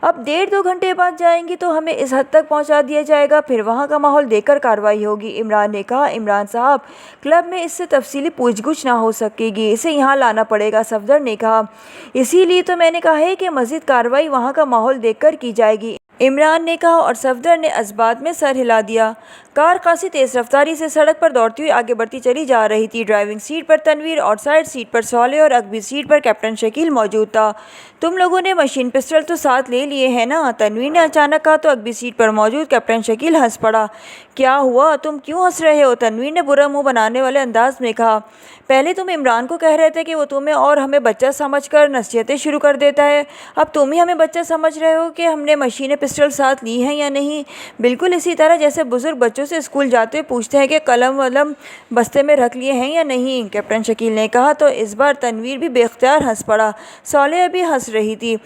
S1: اب 1.5-2 گھنٹے بعد جائیں گی تو ہمیں اس حد تک پہنچا دیا جائے گا، پھر وہاں کا ماحول دیکھ کر کارروائی ہوگی۔ عمران نے کہا، عمران صاحب، کلب میں اس سے تفصیلی پوچھ گچھ نہ ہو سکے گی، اسے یہاں لانا پڑے گا۔ صفدر نے کہا، اسی لیے تو میں نے کہا ہے کہ مزید کارروائی وہاں کا ماحول دیکھ کر کی جائے گی، عمران نے کہا، اور صفدر نے اس بات میں سر ہلا دیا۔ کار خاصی تیز رفتاری سے سڑک پر دوڑتی ہوئی آگے بڑھتی چلی جا رہی تھی۔ ڈرائیونگ سیٹ پر تنویر اور سائیڈ سیٹ پر صالح اور عقبی سیٹ پر کیپٹن شکیل موجود تھا۔ تم لوگوں نے مشین پسٹل تو ساتھ لے لیے ہیں نا؟ تنویر نے اچانک کہا تو عقبی سیٹ پر موجود کیپٹن شکیل ہنس پڑا۔ کیا ہوا؟ تم کیوں ہنس رہے ہو؟ تنویر نے برا منہ بنانے والے انداز میں کہا، پہلے تم عمران کو کہہ رہے تھے کہ وہ تمہیں اور ہمیں بچہ سمجھ کر نصیحتیں شروع کر دیتا ہے، اب تم ہی ہمیں بچہ سمجھ رہے ہو کہ ہم نے مشین پسٹل ساتھ لی ہیں یا نہیں؟ بالکل اسی طرح جیسے بزرگ بچوں سے اسکول جاتے ہوئے پوچھتے ہیں کہ قلم ولم بستے میں رکھ لیے ہیں یا نہیں، کیپٹن شکیل نے کہا۔ تو اس بار تنویر بھی بے اختیار ہنس پڑا۔ صالح بھی ہنس رہی تھی۔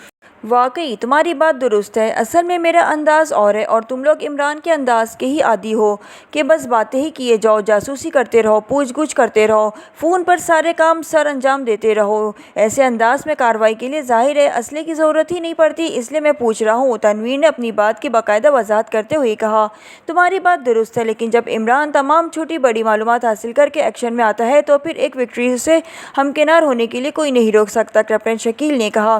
S1: واقعی تمہاری بات درست ہے، اصل میں میرا انداز اور ہے، اور تم لوگ عمران کے انداز کے ہی عادی ہو کہ بس باتیں ہی کیے جاؤ، جاسوسی کرتے رہو، پوچھ گچھ کرتے رہو، فون پر سارے کام سر انجام دیتے رہو۔ ایسے انداز میں کارروائی کے لیے ظاہر ہے اسلحے کی ضرورت ہی نہیں پڑتی، اس لیے میں پوچھ رہا ہوں۔ تنویر نے اپنی بات کی باقاعدہ وضاحت کرتے ہوئے کہا، تمہاری بات درست ہے، لیکن جب عمران تمام چھوٹی بڑی معلومات حاصل کر کے ایکشن میں آتا ہے تو پھر ایک وکٹری سے ہمکنار ہونے کے لیے کوئی نہیں روک سکتا، کیپٹن شکیل نے کہا۔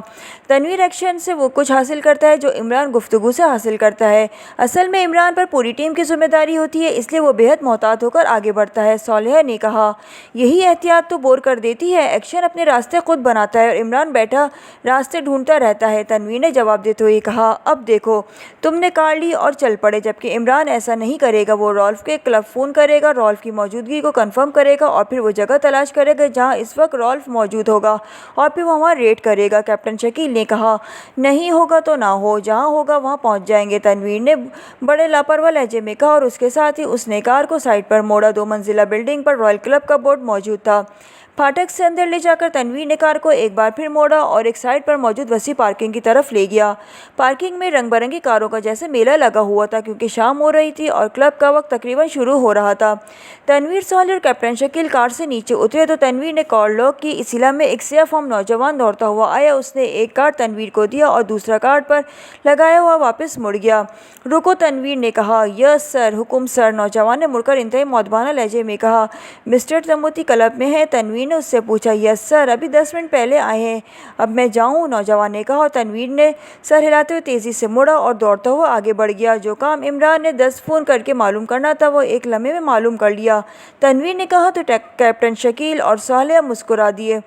S1: تنویر، ایکشن سے وہ کچھ حاصل کرتا ہے جو عمران گفتگو سے حاصل کرتا ہے۔ اصل میں عمران پر پوری ٹیم کی ذمہ داری ہوتی ہے، اس لیے وہ بے حد محتاط ہو کر آگے بڑھتا ہے، صالح نے کہا۔ یہی احتیاط تو بور کر دیتی ہے، ایکشن اپنے راستے خود بناتا ہے اور عمران بیٹھا راستے ڈھونڈتا رہتا ہے، تنویر نے جواب دیتے ہوئے کہا۔ اب دیکھو، تم نے کار لی اور چل پڑے، جبکہ عمران ایسا نہیں کرے گا، وہ رالف کے کلب فون کرے گا، رالف کی موجودگی کو کنفرم کرے گا اور پھر وہ جگہ تلاش کرے گا جہاں اس وقت رالف موجود ہوگا اور پھر وہ وہاں ریڈ کرے گا، کیپٹن شکیل نے کہا۔ نہیں ہوگا تو نہ ہو، جہاں ہوگا وہاں پہنچ جائیں گے، تنویر نے بڑے لاپرواہ لہجے میں کہا، اور اس کے ساتھ ہی اس نے کار کو سائڈ پر موڑا۔ 2 منزلہ بلڈنگ پر رائل کلب کا بورڈ موجود تھا۔ پھاٹک سے اندر لے جا کر تنویر نے کار کو ایک بار پھر موڑا اور ایک سائڈ پر موجود وسیع پارکنگ کی طرف لے گیا۔ پارکنگ میں رنگ برنگی کاروں کا جیسے میلہ لگا ہوا تھا، کیونکہ شام ہو رہی تھی اور کلب کا وقت تقریباً شروع ہو رہا تھا۔ تنویر، صالح اور کیپٹن شکیل کار سے نیچے اترے تو تنویر نے کار لاک کی۔ اسی لمحے ایک سیاہ فام نوجوان دوڑتا ہوا آیا، اس نے ایک کارڈ تنویر کو دیا اور دوسرا کارڈ پر لگایا ہوا واپس مڑ گیا۔ رکو، تنویر نے کہا۔ یس سر، حکم سر، نوجوان نے مڑ کر انتہائی مؤدبانہ لہجے میں کہا۔ مسٹر تموتی کلب میں ہیں؟ تنویر نے اس سے پوچھا۔ یس سر، ابھی 10 منٹ پہلے آئے ہیں۔ اب میں جاؤں؟ نوجوان نے کہا، اور تنویر نے سر ہلاتے ہوئے تیزی سے مڑا اور دوڑتا ہوا آگے بڑھ گیا۔ جو کام عمران نے 10 فون کر کے معلوم کرنا تھا وہ ایک لمحے میں معلوم کر لیا، تنویر نے کہا۔ تو کیپٹن شکیل اور صالح مسکرا دیے۔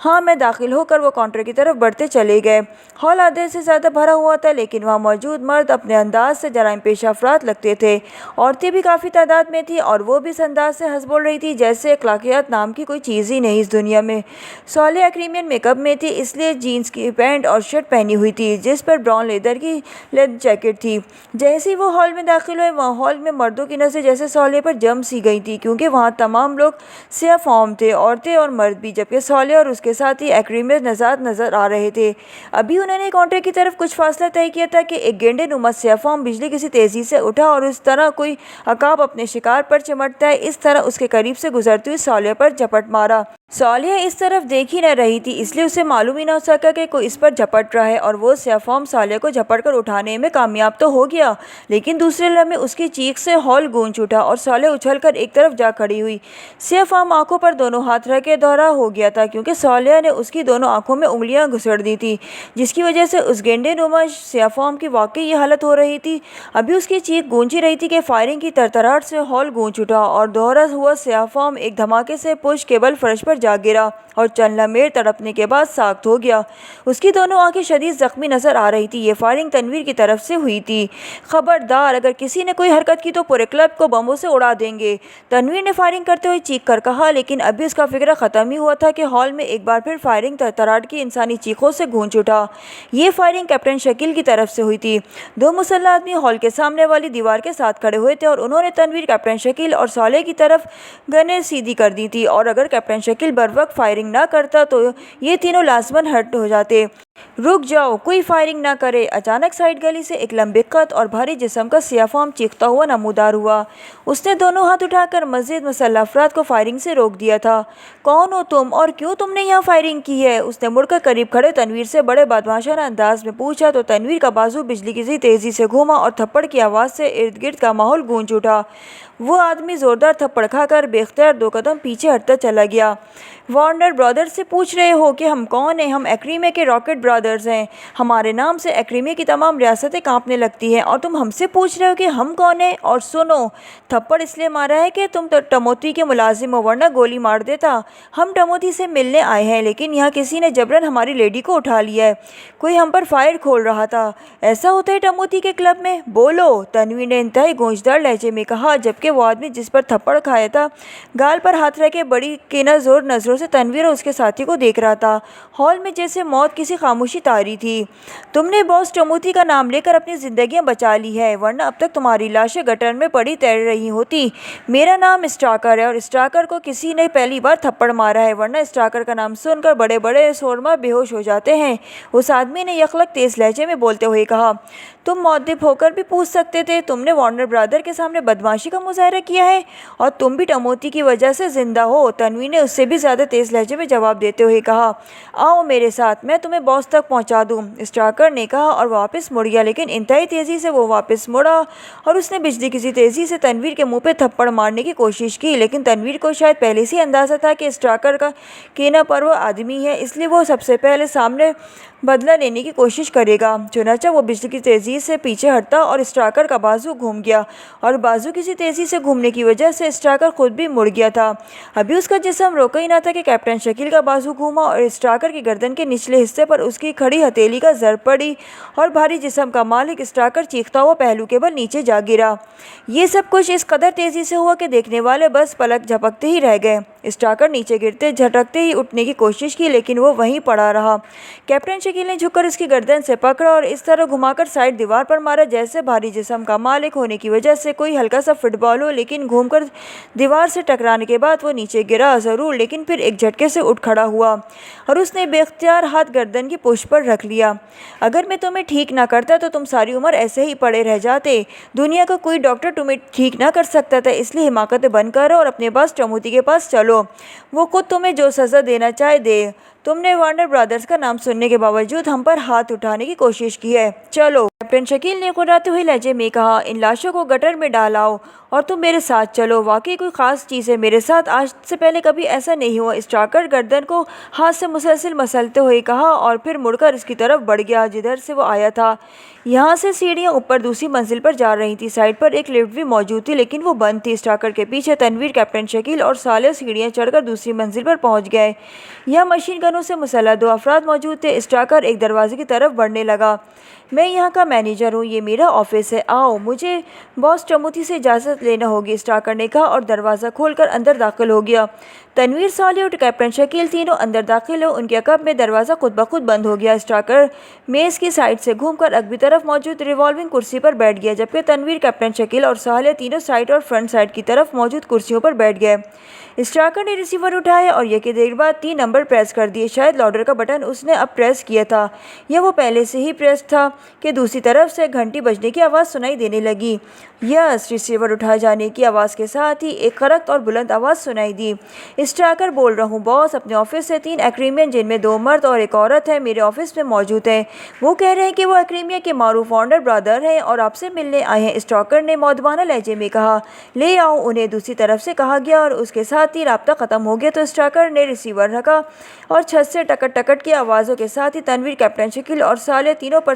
S1: ہاں، میں داخل ہو کر وہ کاؤنٹر کی طرف بڑھتے چلے گئے۔ ہال آدھے سے زیادہ بھرا ہوا تھا، لیکن وہاں موجود مرد اپنے انداز سے جرائم پیشہ افراد لگتے تھے۔ عورتیں بھی کافی تعداد میں تھیں اور وہ بھی اس انداز سے ہنس بول رہی تھیں جیسے اخلاقیات نام کی کوئی چیز ہی نہیں اس دنیا میں۔ صالح ایکریمین میک اپ میں تھی، اس لیے جینس کی پینٹ اور شرٹ پہنی ہوئی تھی جس پر براؤن لیدر کی لیدر جیکٹ تھی۔ جیسے ہی وہ ہال میں داخل ہوئے، وہاں ہال میں مردوں کی نظریں جیسے صالح پر جم سی گئی تھیں، کیونکہ وہاں تمام لوگ سیاہ فام تھے، عورتیں اور مرد بھی، جبکہ صالح اور اس کے ساتھی ایکریمین نظر آ رہے تھے۔ ابھی انہوں نے کاؤنٹر کی طرف کچھ فاصلہ طے کیا تھا کہ ایک گینڈے نما سیاہ فام بجلی کی سی تیزی سے اٹھا اور اس طرح کوئی عقاب اپنے شکار پر چمٹتا ہے، اس طرح اس کے قریب سے گزرتے ہوئے صالح پر جھپٹ مارا۔ صالح اس طرف دیکھ ہی نہ رہی تھی، اس لیے اسے معلوم ہی نہ ہو سکا کہ کوئی اس پر جھپٹ رہا ہے، اور وہ سیاہ فام صالح کو جھپٹ کر اٹھانے میں کامیاب تو ہو گیا، لیکن دوسرے لمحے اس کی چیخ سے ہال گونج اٹھا اور صالح اچھل کر ایک طرف جا کھڑی ہوئی۔ سیاہ فام آنکھوں پر دونوں ہاتھ رکھ کے دہرا ہو گیا تھا، کیونکہ صالح نے اس کی دونوں آنکھوں میں انگلیاں گھسیڑ دی تھیں، جس کی وجہ سے اس گینڈے نما سیاہ فام کی واقعی یہ حالت ہو رہی تھی۔ ابھی اس کی چیخ گونج ہی رہی تھی کہ فائرنگ کی ترتراہٹ سے ہال گونج اٹھا اور دہرا ہوا سیاہ فام ایک دھماکے سے پش کیبل فرش پر جا گرا اور چند لمحے تڑپنے کے بعد ساخت ہو گیا۔ اس کی دونوں آنکھیں شدید زخمی نظر آ رہی تھی۔ یہ فائرنگ تنویر کی طرف سے ہوئی تھی۔ خبردار، اگر کسی نے کوئی حرکت کی تو پورے کلب کو بموں سے اڑا دیں گے، تنویر نے فائرنگ کرتے ہوئے چیخ کر کہا، لیکن ابھی اس کا فکر ختم ہی ہوا تھا کہ ہال میں ایک بار پھر فائرنگ تڑاک کی انسانی چیخوں سے گونج اٹھا۔ یہ فائرنگ کیپٹن شکیل کی طرف سے ہوئی تھی۔ دو مسلح آدمی ہال کے سامنے والی دیوار کے ساتھ کھڑے ہوئے تھے اور انہوں نے تنویر، کیپٹن شکیل اور صالح کی طرف گنیں سیدھی کر دی تھی، اور اگر کیپٹن شکیل بروقت فائرنگ نہ کرتا تو یہ تینوں لازماً ہرٹ ہو جاتے۔ رک جاؤ، کوئی فائرنگ نہ کرے۔ اچانک سائیڈ گلی سے ایک لمبے قد اور بھاری جسم کا سیاہ فام چیختا ہوا نمودار ہوا۔ اس نے دونوں ہاتھ اٹھا کر مزید مسلح افراد کو فائرنگ سے روک دیا تھا۔ کون ہو تم اور کیوں تم نے یہاں فائرنگ کی ہے؟ اس نے مڑ کر قریب کھڑے تنویر سے بڑے بدمعاشانہ انداز میں پوچھا تو تنویر کا بازو بجلی کی سی تیزی سے گھوما اور تھپڑ کی آواز سے ارد گرد کا ماحول گونج اٹھا۔ وہ آدمی زوردار تھپڑ کھا کر بے اختیار 2 قدم پیچھے ہٹتا چلا گیا۔ وارنر برادرز سے پوچھ رہے ہو کہ ہم کون ہیں؟ ہم ایکریمیا کے راکٹ برادرز ہیں۔ ہمارے نام سے ایکریمیا کی تمام ریاستیں کانپنے لگتی ہیں اور تم ہم سے پوچھ رہے ہو کہ ہم کون ہیں؟ اور سنو، تھپڑ اس لیے مارا ہے کہ تم ٹموتی کے ملازم ہو، ورنہ گولی مار دیتا۔ ہم ٹموتی سے ملنے آئے ہیں، لیکن یہاں کسی نے جبراً ہماری لیڈی کو اٹھا لیا ہے۔ کوئی ہم پر فائر کھول رہا تھا۔ ایسا ہوتا ہے ٹموتی کے کلب میں؟ بولو، تنویر نے انتہائی گونجدار لہجے میں کہا، جبکہ وہ آدمی جس پر تھپڑ کھایا تھا گال پر ہاتھ رکھ کے بڑی کینہ زور نظروں سے تنویر اور اس کے ساتھی کو دیکھ رہا تھا۔ ہال میں جیسے موت کسی خاموشی طاری تھی۔ تم نے باس ٹموتی کا نام لے کر اپنی زندگیاں بچا لی ہے، ورنہ اب تک تمہاری لاشیں گٹر میں پڑی تیر رہی ہوتی۔ میرا نام اسٹاکر ہے اور اسٹاکر کو کسی نے پہلی بار تھپڑ مارا ہے، ورنہ اسٹاکر کا نام سن کر بڑے بڑے شورما بے ہوش ہو جاتے ہیں۔ اس آدمی نے یکلک تیز لہجے میں بولتے ہوئے کہا، تم مؤدب ہو کر بھی پوچھ سکتے تھے۔ تم نے وارنر برادر کے سامنے بدمعاشی کا مظاہرہ کیا ہے اور تم بھی ٹموتی کی وجہ سے زندہ ہو۔ تنویر نے اس سے بھی زیادہ تیز لہجے میں جواب دیتے ہوئے کہا، آؤ میرے ساتھ، میں تمہیں باس تک پہنچا دوں۔ اسٹاکر نے کہا اور واپس مڑ گیا، لیکن انتہائی تیزی سے وہ واپس مڑا اور اس نے بجلی کی سی تیزی سے تنویر کے منہ پہ تھپڑ مارنے کی کوشش کی، لیکن تنویر کو شاید پہلے سے اندازہ تھا کہ اسٹاکر کا کینہ پروا آدمی ہے، اس لیے وہ سب سے پہلے سامنے بدلہ لینے کی کوشش کرے گا۔ چنانچہ وہ بجلی کی تیزی سے پیچھے ہٹتا اور اسٹاکر کا بازو گھوم گیا، اور بازو کی سی تیزی سے گھومنے کی وجہ سے اسٹاکر خود بھی مڑ گیا تھا۔ ابھی اس کا جسم روکا ہی نہ تھا کہ کیپٹن شکیل کا بازو گھوما اور اسٹاکر کی گردن کے نچلے حصے پر اس کی کھڑی ہتھیلی کا ضرب پڑی اور بھاری جسم کا مالک اسٹاکر چیختا ہوا پہلو کے بل نیچے جا گرا۔ یہ سب کچھ اس قدر تیزی سے ہوا کہ دیکھنے والے بس پلک جھپکتے ہی رہ گئے۔ اسٹاکر نیچے گرتے جھٹکتے ہی اٹھنے کی کوشش کی، لیکن وہ وہیں پڑا رہا۔ کیپٹن شکیل نے جھک کر اس کی گردن سے پکڑا اور اس طرح گھما کر سائیڈ دیوار پر مارا جیسے بھاری جسم کا مالک ہونے کی وجہ سے کوئی ہلکا سا فٹ بال ہو، لیکن گھوم کر دیوار سے ٹکرانے کے بعد وہ نیچے گرا ضرور، لیکن پھر ایک جھٹکے سے اٹھ کھڑا ہوا اور اس نے بے اختیار ہاتھ گردن کی پشت پر رکھ لیا۔ اگر میں تمہیں ٹھیک نہ کرتا تو تم ساری عمر ایسے ہی پڑے رہ جاتے۔ دنیا کا کوئی ڈاکٹر تمہیں ٹھیک نہ کر سکتا تھا، اس لیے حماقتیں بند کرو اور اپنے باس ٹموتی کے پاس چلو، وہ خود تمہیں جو سزا دینا چاہے دے۔ تم نے وارنر برادرز کا نام سننے کے باوجود ہم پر ہاتھ اٹھانے کی کوشش کی ہے۔ چلو، کیپٹن شکیل نے قراتے ہوئے لہجے میں کہا، ان لاشوں کو گٹر میں ڈال آؤ اور تم میرے ساتھ چلو۔ واقعی کوئی خاص چیز ہے میرے ساتھ، آج سے پہلے کبھی ایسا نہیں ہوا۔ اسٹاکر گردن کو ہاتھ سے مسلسل مسلتے ہوئے کہا اور پھر مڑ کر اس کی طرف بڑھ گیا جدھر سے وہ آیا تھا۔ یہاں سے سیڑھیاں اوپر دوسری منزل پر جا رہی تھیں۔ سائڈ پر ایک لفٹ بھی موجود تھی، لیکن وہ بند تھی۔ اسٹاکر کے پیچھے تنویر، کیپٹن شکیل اور صالح سیڑھیاں چڑھ کر دوسری منزل پر پہنچ گئے۔ یہاں مشین گنوں سے مسلح 2 افراد موجود تھے۔ اسٹاکر ایک دروازے کی طرف بڑھنے لگا۔ میں یہاں کا مینیجر ہوں، یہ میرا آفس ہے، آؤ، مجھے باس ٹموتی سے اجازت لینا ہوگی، اسٹاکر نے کہا اور دروازہ کھول کر اندر داخل ہو گیا۔ تنویر، صالح اور کیپٹن شکیل تینوں اندر داخل ہو، ان کے عقب میں دروازہ خود بخود بند ہو گیا۔ اسٹاکر میز کی سائڈ سے گھوم کر عقبی طرف موجود ریوالونگ کرسی پر بیٹھ گیا، جبکہ تنویر، کیپٹن شکیل اور صالح تینوں سائڈ اور فرنٹ سائڈ کی طرف موجود کرسیوں پر بیٹھ گئے۔ اسٹاکر نے ریسیور اٹھایا اور یکے دیر بعد 3 نمبر پریس کر دیے۔ شاید لاؤڈر کا بٹن اس نے اب پریس کیا تھا، یا وہ پہلے سے ہی پریس تھا کہ دوسری طرف سے گھنٹی بجنے کی آواز سنائی دینے لگی۔ یس، ریسیور اٹھائے جانے کی آواز کے ساتھ ہی ایک خرخت اور بلند آواز سنائی دی۔ اسٹاکر بول رہا ہوں باس، اپنے آفس سے 3 ایکریمین جن میں 2 مرد اور ایک عورت ہے میرے آفس میں موجود ہیں۔ وہ کہہ رہے ہیں کہ وہ ایکریمیا کے معروف وارنر برادر ہیں اور آپ سے ملنے آئے ہیں، اسٹاکر نے مؤدبانہ لہجے میں کہا۔ لے آؤ انہیں، دوسری طرف سے کہا گیا، اور اس کے ساتھ ہی رابطہ ختم ہو گیا تو اسٹاکر نے ریسیور رکھا اور چھت سے ٹکٹ ٹکٹ کی آوازوں کے ساتھ ہی تنویر، کیپٹن شکیل اور صالح تینوں پر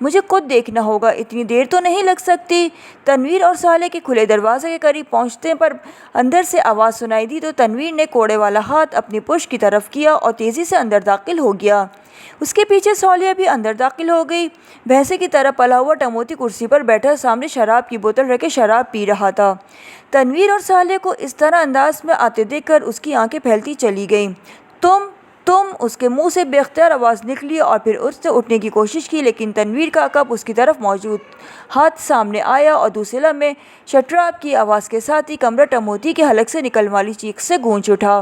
S1: مجھے خود دیکھنا ہوگا، اتنی دیر تو نہیں لگ سکتی۔ تنویر اور صالح کے کھلے دروازے کے قریب پہنچتے پر اندر سے آواز سنائی دی تو تنویر نے کوڑے والا ہاتھ اپنی پشت کی طرف کیا اور تیزی سے اندر داخل ہو گیا۔ اس کے پیچھے صالح بھی اندر داخل ہو گئی۔ بھینسے کی طرح پلا ہوا ٹموتی کرسی پر بیٹھا سامنے شراب کی بوتل رکھے شراب پی رہا تھا۔ تنویر اور صالح کو اس طرح انداز میں آتے دیکھ کر اس کی آنکھیں پھیلتی چلی گئیں۔ تم اس کے منہ سے بے اختیار آواز نکلی اور پھر اس سے اٹھنے کی کوشش کی، لیکن تنویر کا عقب اس کی طرف موجود ہاتھ سامنے آیا اور دوسرے لمحے شٹراب کی آواز کے ساتھ ہی کمرہ ٹموتی کے حلق سے نکلنے والی چیخ سے گونج اٹھا۔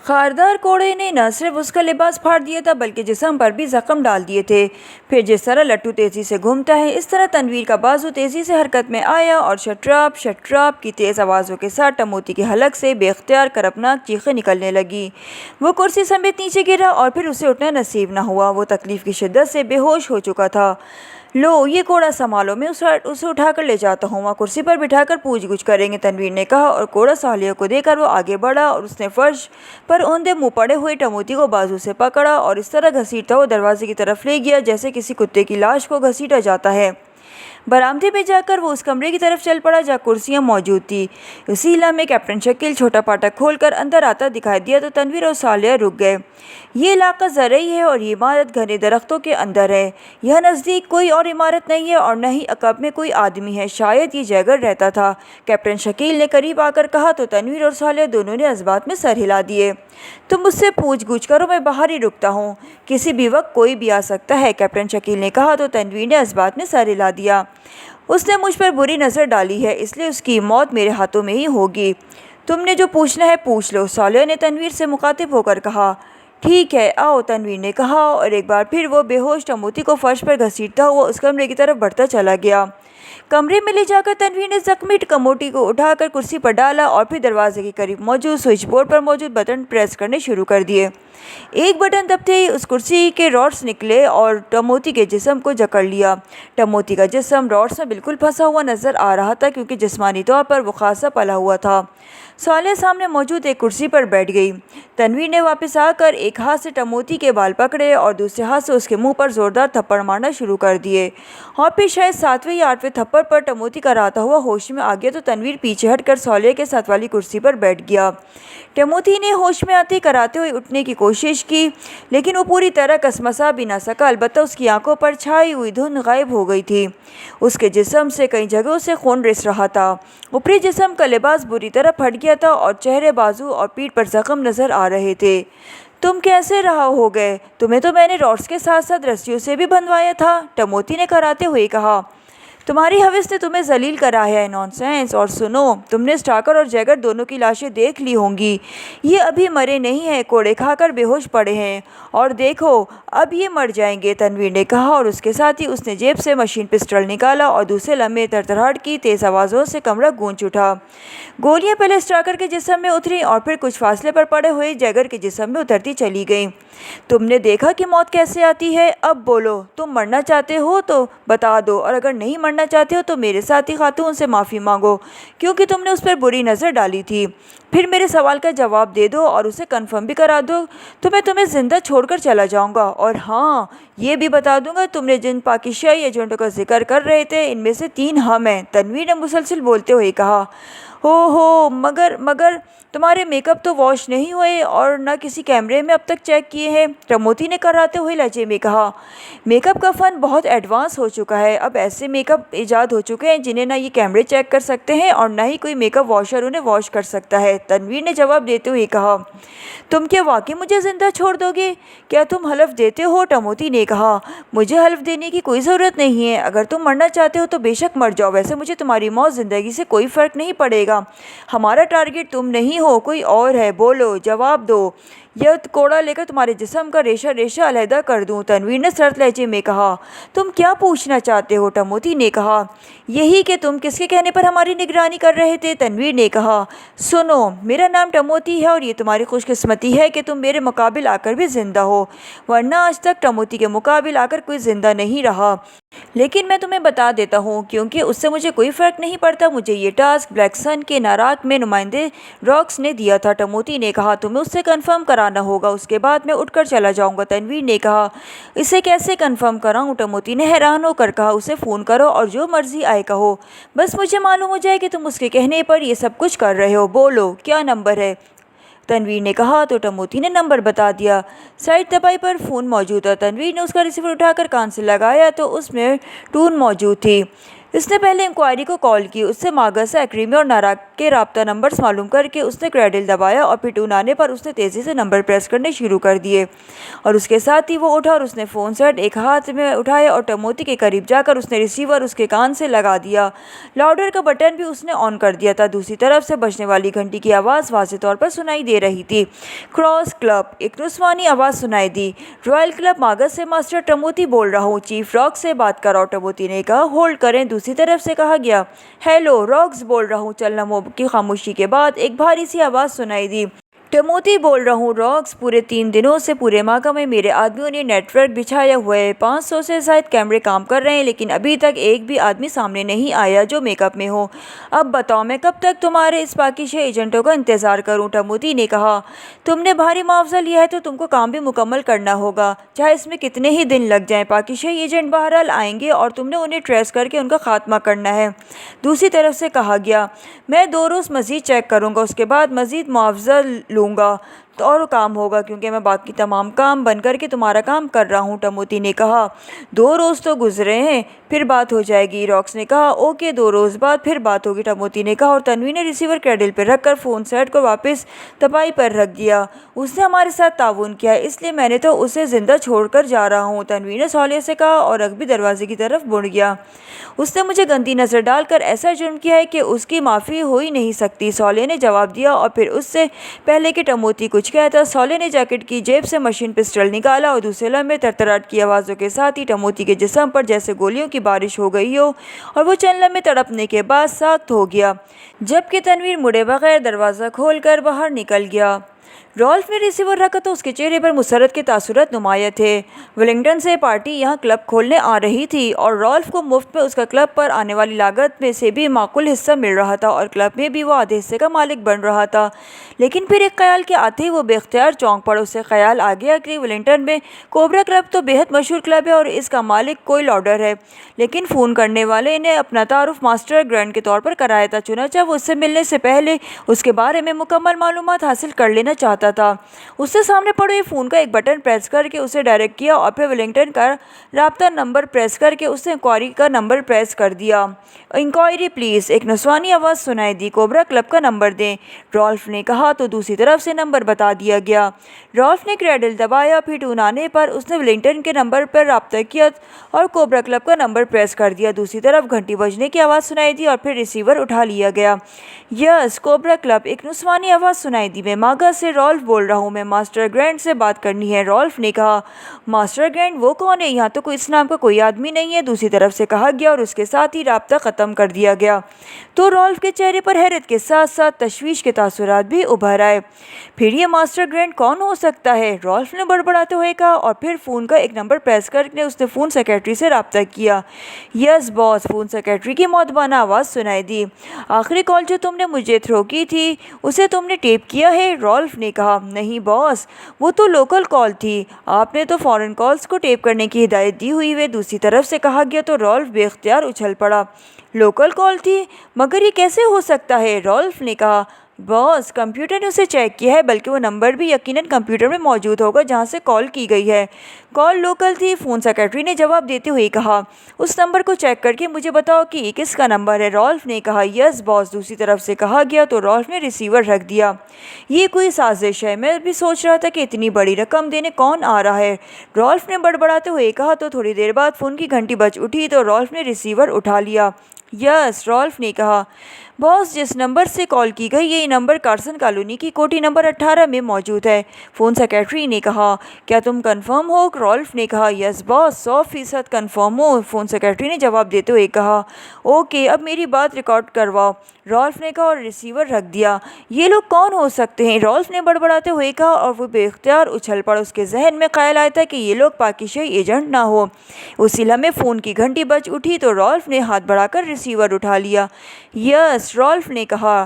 S1: خاردار کوڑے نے نہ صرف اس کا لباس پھاڑ دیا تھا بلکہ جسم پر بھی زخم ڈال دیے تھے۔ پھر جس طرح لٹو تیزی سے گھومتا ہے اس طرح تنویر کا بازو تیزی سے حرکت میں آیا اور شٹراب کی تیز آوازوں کے ساتھ ٹموتی کے حلق سے بے اختیار کرپناک چیخیں نکلنے لگی۔ وہ کرسی سمیت نیچے گرا اور پھر اسے اٹھنا نصیب نہ ہوا۔ وہ تکلیف کی شدت سے بے ہوش ہو چکا تھا۔ لو یہ کوڑا سنبھالو، میں اسے اٹھا کر لے جاتا ہوں، وہاں کرسی پر بٹھا کر پوچھ گچھ کریں گے، تنویر نے کہا اور کوڑا صالح کو دے کر وہ آگے بڑھا اور اس نے فرش پر اوندھے منہ پڑے ہوئے ٹموتی کو بازو سے پکڑا اور اس طرح گھسیٹتا ہوا دروازے کی طرف لے گیا جیسے کسی کتے کی لاش کو گھسیٹا جاتا ہے۔ برآمدے میں جا کر وہ اس کمرے کی طرف چل پڑا جہاں کرسیاں موجود تھیں۔ اسی لمحے کیپٹن شکیل چھوٹا پھاٹک کھول کر اندر آتا دکھائی دیا تو تنویر اور صالح رک گئے۔ یہ علاقہ زرعی ہے اور یہ عمارت گھنے درختوں کے اندر ہے۔ یہاں نزدیک کوئی اور عمارت نہیں ہے اور نہ ہی عقب میں کوئی آدمی ہے، شاید یہ جیگر رہتا تھا، کیپٹن شکیل نے قریب آ کر کہا تو تنویر اور صالح دونوں نے اس بات میں سر ہلا دیے۔ تم مجھ سے پوچھ گچھ کرو، میں باہر ہی رکتا ہوں، کسی بھی وقت کوئی بھی آ سکتا ہے، کیپٹن شکیل نے کہا تو تنویر نے اس بات میں سر ہلا دیا۔ اس نے مجھ پر بری نظر ڈالی ہے اس لیے اس کی موت میرے ہاتھوں میں ہی ہوگی۔ تم نے جو پوچھنا ہے پوچھ لو، صالح نے تنویر سے مخاطب ہو کر کہا۔ ٹھیک ہے آؤ، تنویر نے کہا اور ایک بار پھر وہ بے ہوش ٹموتی کو فرش پر گھسیٹتا ہوا اس کمرے کی طرف بڑھتا چلا گیا۔ کمرے میں لے جا کر تنویر نے زخمی ٹموتی کو اٹھا کر کرسی پر ڈالا اور پھر دروازے کے قریب موجود سوئچ بورڈ پر موجود بٹن پریس کرنے شروع کر دیے۔ ایک بٹن دبتے ہی اس کرسی کے راڈس نکلے اور ٹموتی کے جسم کو جکڑ لیا۔ ٹموتی کا جسم راڈس میں بالکل پھنسا ہوا نظر آ رہا تھا کیونکہ جسمانی طور پر وہ خاصا پلا ہوا تھا۔ صالح سامنے موجود ایک کرسی پر بیٹھ گئی۔ تنویر نے واپس آ کر ایک ہاتھ سے ٹموتی کے بال پکڑے اور دوسرے ہاتھ سے اس کے منہ پر زوردار تھپڑ مارنا شروع کر دیے اور پھر شاید 7ویں یا 8ویں تھپڑ پر ٹموتی کراتا ہوا ہوش میں آ گیا تو تنویر پیچھے ہٹ کر صالح کے ساتھ والی کرسی پر بیٹھ گیا۔ ٹموتی نے ہوش میں آتے کراتے ہوئے اٹھنے کی کوشش کی لیکن وہ پوری طرح کسمسا بھی نہ سکا، البتہ اس کی آنکھوں پر چھائی ہوئی دھند غائب ہو گئی تھی۔ اس کے جسم سے کئی جگہوں سے خون رس رہا تھا۔ اوپری جسم کا لباس بری طرح پھٹ گیا تھا اور چہرے، بازو اور پیٹھ پر زخم نظر آ رہے تھے۔ تم کیسے رہا ہو گئے؟ تمہیں تو میں نے راڈس کے ساتھ ساتھ رسیوں سے بھی بندھوایا تھا، ٹموتی نے کراتے ہوئے کہا۔ تمہاری ہوس نے تمہیں ذلیل کرا ہے، نان سینس۔ اور سنو، تم نے اسٹاکر اور جیگر دونوں کی لاشیں دیکھ لی ہوں گی، یہ ابھی مرے نہیں ہیں، کوڑے کھا کر بے ہوش پڑے ہیں، اور دیکھو اب یہ مر جائیں گے، تنویر نے کہا اور اس کے ساتھ ہی اس نے جیب سے مشین پسٹل نکالا اور دوسرے لمحے تڑتڑاہٹ کی تیز آوازوں سے کمرہ گونج اٹھا۔ گولیاں پہلے اسٹاکر کے جسم میں اتریں اور پھر کچھ فاصلے پر پڑے ہوئے جیگر کے جسم میں اترتی چلی گئیں۔ تم نے دیکھا کہ موت کیسے آتی ہے، اب بولو، تم مرنا چاہتے ہو تو بتا دو اور اگر نہیں مرنا چاہتے ہو تو میرے ساتھی خاتون سے معافی مانگو کیونکہ تم نے اس پر بری نظر ڈالی تھی۔ پھر میرے سوال کا جواب دے دو اور اسے کنفرم بھی کرا دو تو میں تمہیں زندہ چھوڑ کر چلا جاؤں گا، اور ہاں یہ بھی بتا دوں گا تم نے جن پاکیزائی ایجنٹوں کا ذکر کر رہے تھے ان میں سے 3 ہم ہیں، تنویر نے مسلسل بولتے ہوئے کہا۔ ہو مگر تمہارے میک اپ تو واش نہیں ہوئے اور نہ کسی کیمرے میں اب تک چیک کیے ہیں، ٹموتی نے کراتے ہوئے لہجے میں کہا۔ میک اپ کا فن بہت ایڈوانس ہو چکا ہے، اب ایسے میک اپ ایجاد ہو چکے ہیں جنہیں نہ یہ کیمرے چیک کر سکتے ہیں اور نہ ہی کوئی میک اپ واشر انہیں واش کر سکتا ہے، تنویر نے جواب دیتے ہوئے کہا۔ تم کیا واقعی مجھے زندہ چھوڑ دو گے؟ کیا تم حلف دیتے ہو؟ ٹموتی نے کہا۔ مجھے حلف دینے کی کوئی ضرورت نہیں ہے، اگر تم مرنا چاہتے ہو تو بے شک مر جاؤ، ویسے مجھے تمہاری موت زندگی سے کوئی فرق نہیں پڑے گا، ہمارا ٹارگٹ تم نہیں ہو کوئی اور ہے، بولو جواب دو یا کوڑا لے کر تمہارے جسم کا ریشہ ریشہ علیحدہ کر دوں، تنویر نے سرد لہجے میں کہا۔ تم کیا پوچھنا چاہتے ہو؟ ٹموتی نے کہا۔ یہی کہ تم کس کے کہنے پر ہماری نگرانی کر رہے تھے، تنویر نے کہا۔ سنو، میرا نام ٹموتی ہے اور یہ تمہاری خوش قسمتی ہے کہ تم میرے مقابل آ کر بھی زندہ ہو، ورنہ آج تک ٹموتی کے مقابل آ کر کوئی زندہ نہیں رہا۔ لیکن میں تمہیں بتا دیتا ہوں کیونکہ اس سے مجھے کوئی فرق نہیں پڑتا، مجھے یہ ٹاسک بلیک سن کے ناراک میں نمائندے راکس نے دیا تھا، ٹموتی نے کہا۔ تمہیں اس سے کنفرم کرانا آنا ہوگا، اس کے بعد میں اٹھ کر چلا جاؤں گا۔ تنویر نے کہا، اسے کیسے کنفرم کراؤں؟ ٹموتی نے حیران ہو کر کہا، اسے فون کرو اور جو مرضی آئے کہو، بس مجھے معلوم ہو جائے کہ تم اس کے کہنے پر یہ سب کچھ کر رہے ہو۔ بولو کیا نمبر ہے؟ تنویر نے کہا تو ٹموتی نے نمبر بتا دیا۔ سائٹ دبائی پر فون موجود تھا۔ تنویر نے اس کا ریسیور اٹھا کر کان سے لگایا تو اس میں ٹون موجود تھی۔ اس نے پہلے انکوائری کو کال کی، اس سے ماگسا، ایکریمی اور ناراک کے رابطہ نمبرز معلوم کر کے اس نے کریڈل دبایا اور پھر ٹون آنے پر اس نے تیزی سے نمبر پریس کرنے شروع کر دیے اور اس کے ساتھ ہی وہ اٹھا اور اس نے فون سیٹ ایک ہاتھ میں اٹھایا اور ٹموتی کے قریب جا کر اس نے ریسیور اس کے کان سے لگا دیا۔ لاؤڈر کا بٹن بھی اس نے آن کر دیا تھا۔ دوسری طرف سے بجنے والی گھنٹی کی آواز واضح طور پر سنائی دے رہی تھی۔ کراس کلب، ایک نسوانی آواز سنائی دی۔ رائل کلب ماگس سے ماسٹر ٹموتی بول رہا ہوں، چیف راکس سے بات کر رہا ہوں۔ ٹموتی نے کہا، ہولڈ کریں۔ دوسری طرف سے کہا گیا، ہیلو راکس بول رہا ہوں۔ چند لمحوں کی خاموشی کے بعد ایک بھاری سی آواز سنائی دی، ٹموتی بول رہا ہوں راکس، پورے 3 دنوں سے پورے محکمے میں میرے آدمیوں نے نیٹ ورک بچھایا ہوا ہے، 500 سے زائد کیمرے کام کر رہے ہیں، لیکن ابھی تک ایک بھی آدمی سامنے نہیں آیا جو میک اپ میں ہو۔ اب بتاؤ میں کب تک تمہارے اس باقی 6 ایجنٹوں کا انتظار کروں؟ ٹموتی نے کہا، تم نے بھاری معاوضہ لیا ہے تو تم کو کام بھی مکمل کرنا ہوگا، چاہے اس میں کتنے ہی دن لگ جائیں۔ باقی 6 ایجنٹ بہرحال آئیں گے اور تم نے انہیں ٹریس کر کے ان کا خاتمہ کرنا ہے۔ دوسری طرف سے کہا گیا، میں 2 روز مزید چیک کروں گا، اس کے بعد مزید معاوضہ لوں گا اور کام ہوگا، کیونکہ میں باقی تمام کام بند کر کے تمہارا کام کر رہا ہوں۔ ٹموتی نے کہا، 2 روز تو گزرے ہیں، پھر بات ہو جائے گی۔ راکس نے کہا، اوکے 2 روز بعد پھر بات ہوگی، ٹموتی نے کہا، اور تنویر نے ریسیور کریڈل پہ رکھ کر فون سیٹ کو واپس تپائی پر رکھ دیا۔ اس نے ہمارے ساتھ تعاون کیا ہے، اس لیے میں نے تو اسے زندہ چھوڑ کر جا رہا ہوں، تنویر نے صلاحیت سے کہا اور رگبی دروازے کی طرف مڑ گیا۔ اس نے مجھے گندی نظر ڈال کر ایسا جرم کیا ہے کہ اس کی معافی ہو ہی نہیں سکتی، صالح نے جواب دیا، اور پھر اس سے پہلے کہ ٹموتی کچھ کہتا، صالح نے جیکٹ کی جیب سے مشین پسٹل نکالا اور دوسرے لمحے تڑتڑاہٹ کی آوازوں کے ساتھ ہی ٹموتی کے جسم پر جیسے گولیوں کی بارش ہو گئی ہو اور وہ چند لمحے تڑپنے کے بعد ساکت ہو گیا، جبکہ تنویر مڑے بغیر دروازہ کھول کر باہر نکل گیا۔ رالف نے ریسیور رکھا تو اس کے چہرے پر مسرت کے تاثرات نمایاں تھے۔ ویلنگٹن سے پارٹی یہاں کلب کھولنے آ رہی تھی اور رالف کو مفت میں اس کا کلب پر آنے والی لاگت میں سے بھی معقول حصہ مل رہا تھا اور کلب میں بھی وہ آدھے حصے کا مالک بن رہا تھا۔ لیکن پھر ایک خیال کے آتے ہی وہ بے اختیار چونک پڑا۔ اسے خیال آ گیا کہ ویلنگٹن میں کوبرا کلب تو بے حد مشہور کلب ہے اور اس کا مالک کوئی لاؤڈر ہے، لیکن فون کرنے والے نے اپنا تعارف ماسٹر گرینٹ کے طور پر کرایا تھا، چنانچہ وہ اس سے ملنے سے پہلے اس کے بارے میں مکمل معلومات حاصل کر لینا چاہتا تھا۔ اس نے سامنے پڑے ہوئے فون کا ایک بٹن پریس کر کے اسے ڈائریکٹ کیا اور پھر ویلنگٹن کا رابطہ نمبر پریس کر کے اس نے انکوائری کا نمبر پریس کر دیا۔ انکوائری پلیز، ایک نسوانی آواز سنائی دی، کوبرا کلب کا نمبر دیں، رالف نے کہا تو دوسری طرف سے نمبر بتا دیا گیا۔ رالف نے کریڈل دبایا، پھر ٹون آنے پر اس نے ویلنگٹن کے نمبر پر رابطہ کیا اور کوبرا کلب کا نمبر پریس کر دیا۔ دوسری طرف گھنٹی بجنے کی آواز سنائی دی اور پھر ریسیور اٹھا لیا گیا۔ یس کوبرا کلب، ایک نسوانی آواز سنائی دی، میں ماگا سے رالف بول رہا ہوں، میں ماسٹر گرینٹ سے بات کرنی ہے۔ رالف نے کہا، ماسٹر گرینٹ وہ کون ہے؟ یہاں تو کوئی اس نام کا کوئی آدمی نہیں ہے، دوسری طرف سے کہا گیا، اور اس کے ساتھ ہی رابطہ ختم کر دیا گیا۔ تو رالف کے چہرے پر حیرت کے ساتھ ساتھ تشویش کے تاثرات بھی ابھر آئے۔ پھر یہ ماسٹر گرینٹ کون ہو سکتا ہے؟ رالف نے بڑبڑاتے ہوئے کہا اور پھر فون کا ایک نمبر پریس کر کے اس نے فون سیکرٹری سے رابطہ کیا۔ یس باس، فون سیکرٹری کی مؤدبانہ آواز سنائی دی، آخری کال جو تم نے مجھے تھرو کی تھی اسے تم نے ٹیپ کیا ہے؟ رالف نے کہا، نہیں باس، وہ تو لوکل کال تھی، آپ نے تو فارن کالز کو ٹیپ کرنے کی ہدایت دی ہوئی ہے، دوسری طرف سے کہا گیا تو رالف بے اختیار اچھل پڑا۔ لوکل کال تھی؟ مگر یہ کیسے ہو سکتا ہے؟ رالف نے کہا، باس کمپیوٹر نے اسے چیک کیا ہے، بلکہ وہ نمبر بھی یقیناً کمپیوٹر میں موجود ہوگا جہاں سے کال کی گئی ہے۔ کال لوکل تھی، فون سیکرٹری نے جواب دیتے ہوئے کہا، اس نمبر کو چیک کر کے مجھے بتاؤ کہ یہ کس کا نمبر ہے؟ رالف نے کہا، یس باس، دوسری طرف سے کہا گیا تو رالف نے ریسیور رکھ دیا۔ یہ کوئی سازش ہے، میں بھی سوچ رہا تھا کہ اتنی بڑی رقم دینے کون آ رہا ہے، رالف نے بڑبڑاتے ہوئے کہا۔ تو تھوڑی دیر بعد فون کی گھنٹی بج اٹھی تو رالف نے ریسیور اٹھا لیا۔ یس، رالف نے کہا، باس جس نمبر سے کال کی گئی یہ نمبر کارسن کالونی کی کوٹھی نمبر 18 میں موجود ہے، فون سیکرٹری نے کہا۔ کیا تم کنفرم ہو؟ رالف نے کہا، یس باس، 100% کنفرم ہو، فون سیکرٹری نے جواب دیتے ہوئے کہا۔ اوکے، اب میری بات ریکارڈ کرواؤ، رالف نے کہا اور ریسیور رکھ دیا۔ یہ لوگ کون ہو سکتے ہیں؟ رالف نے بڑبڑاتے ہوئے کہا اور وہ بے اختیار اچھل پڑا۔ اس کے ذہن میں خیال آیا تھا کہ یہ لوگ پاکیزائی ایجنٹ نہ ہو۔ اسی لمحے فون کی گھنٹی بج اٹھی تو رالف نے ہاتھ بڑھا کر ریسیور اٹھا لیا۔ یس، رالف نے کہا۔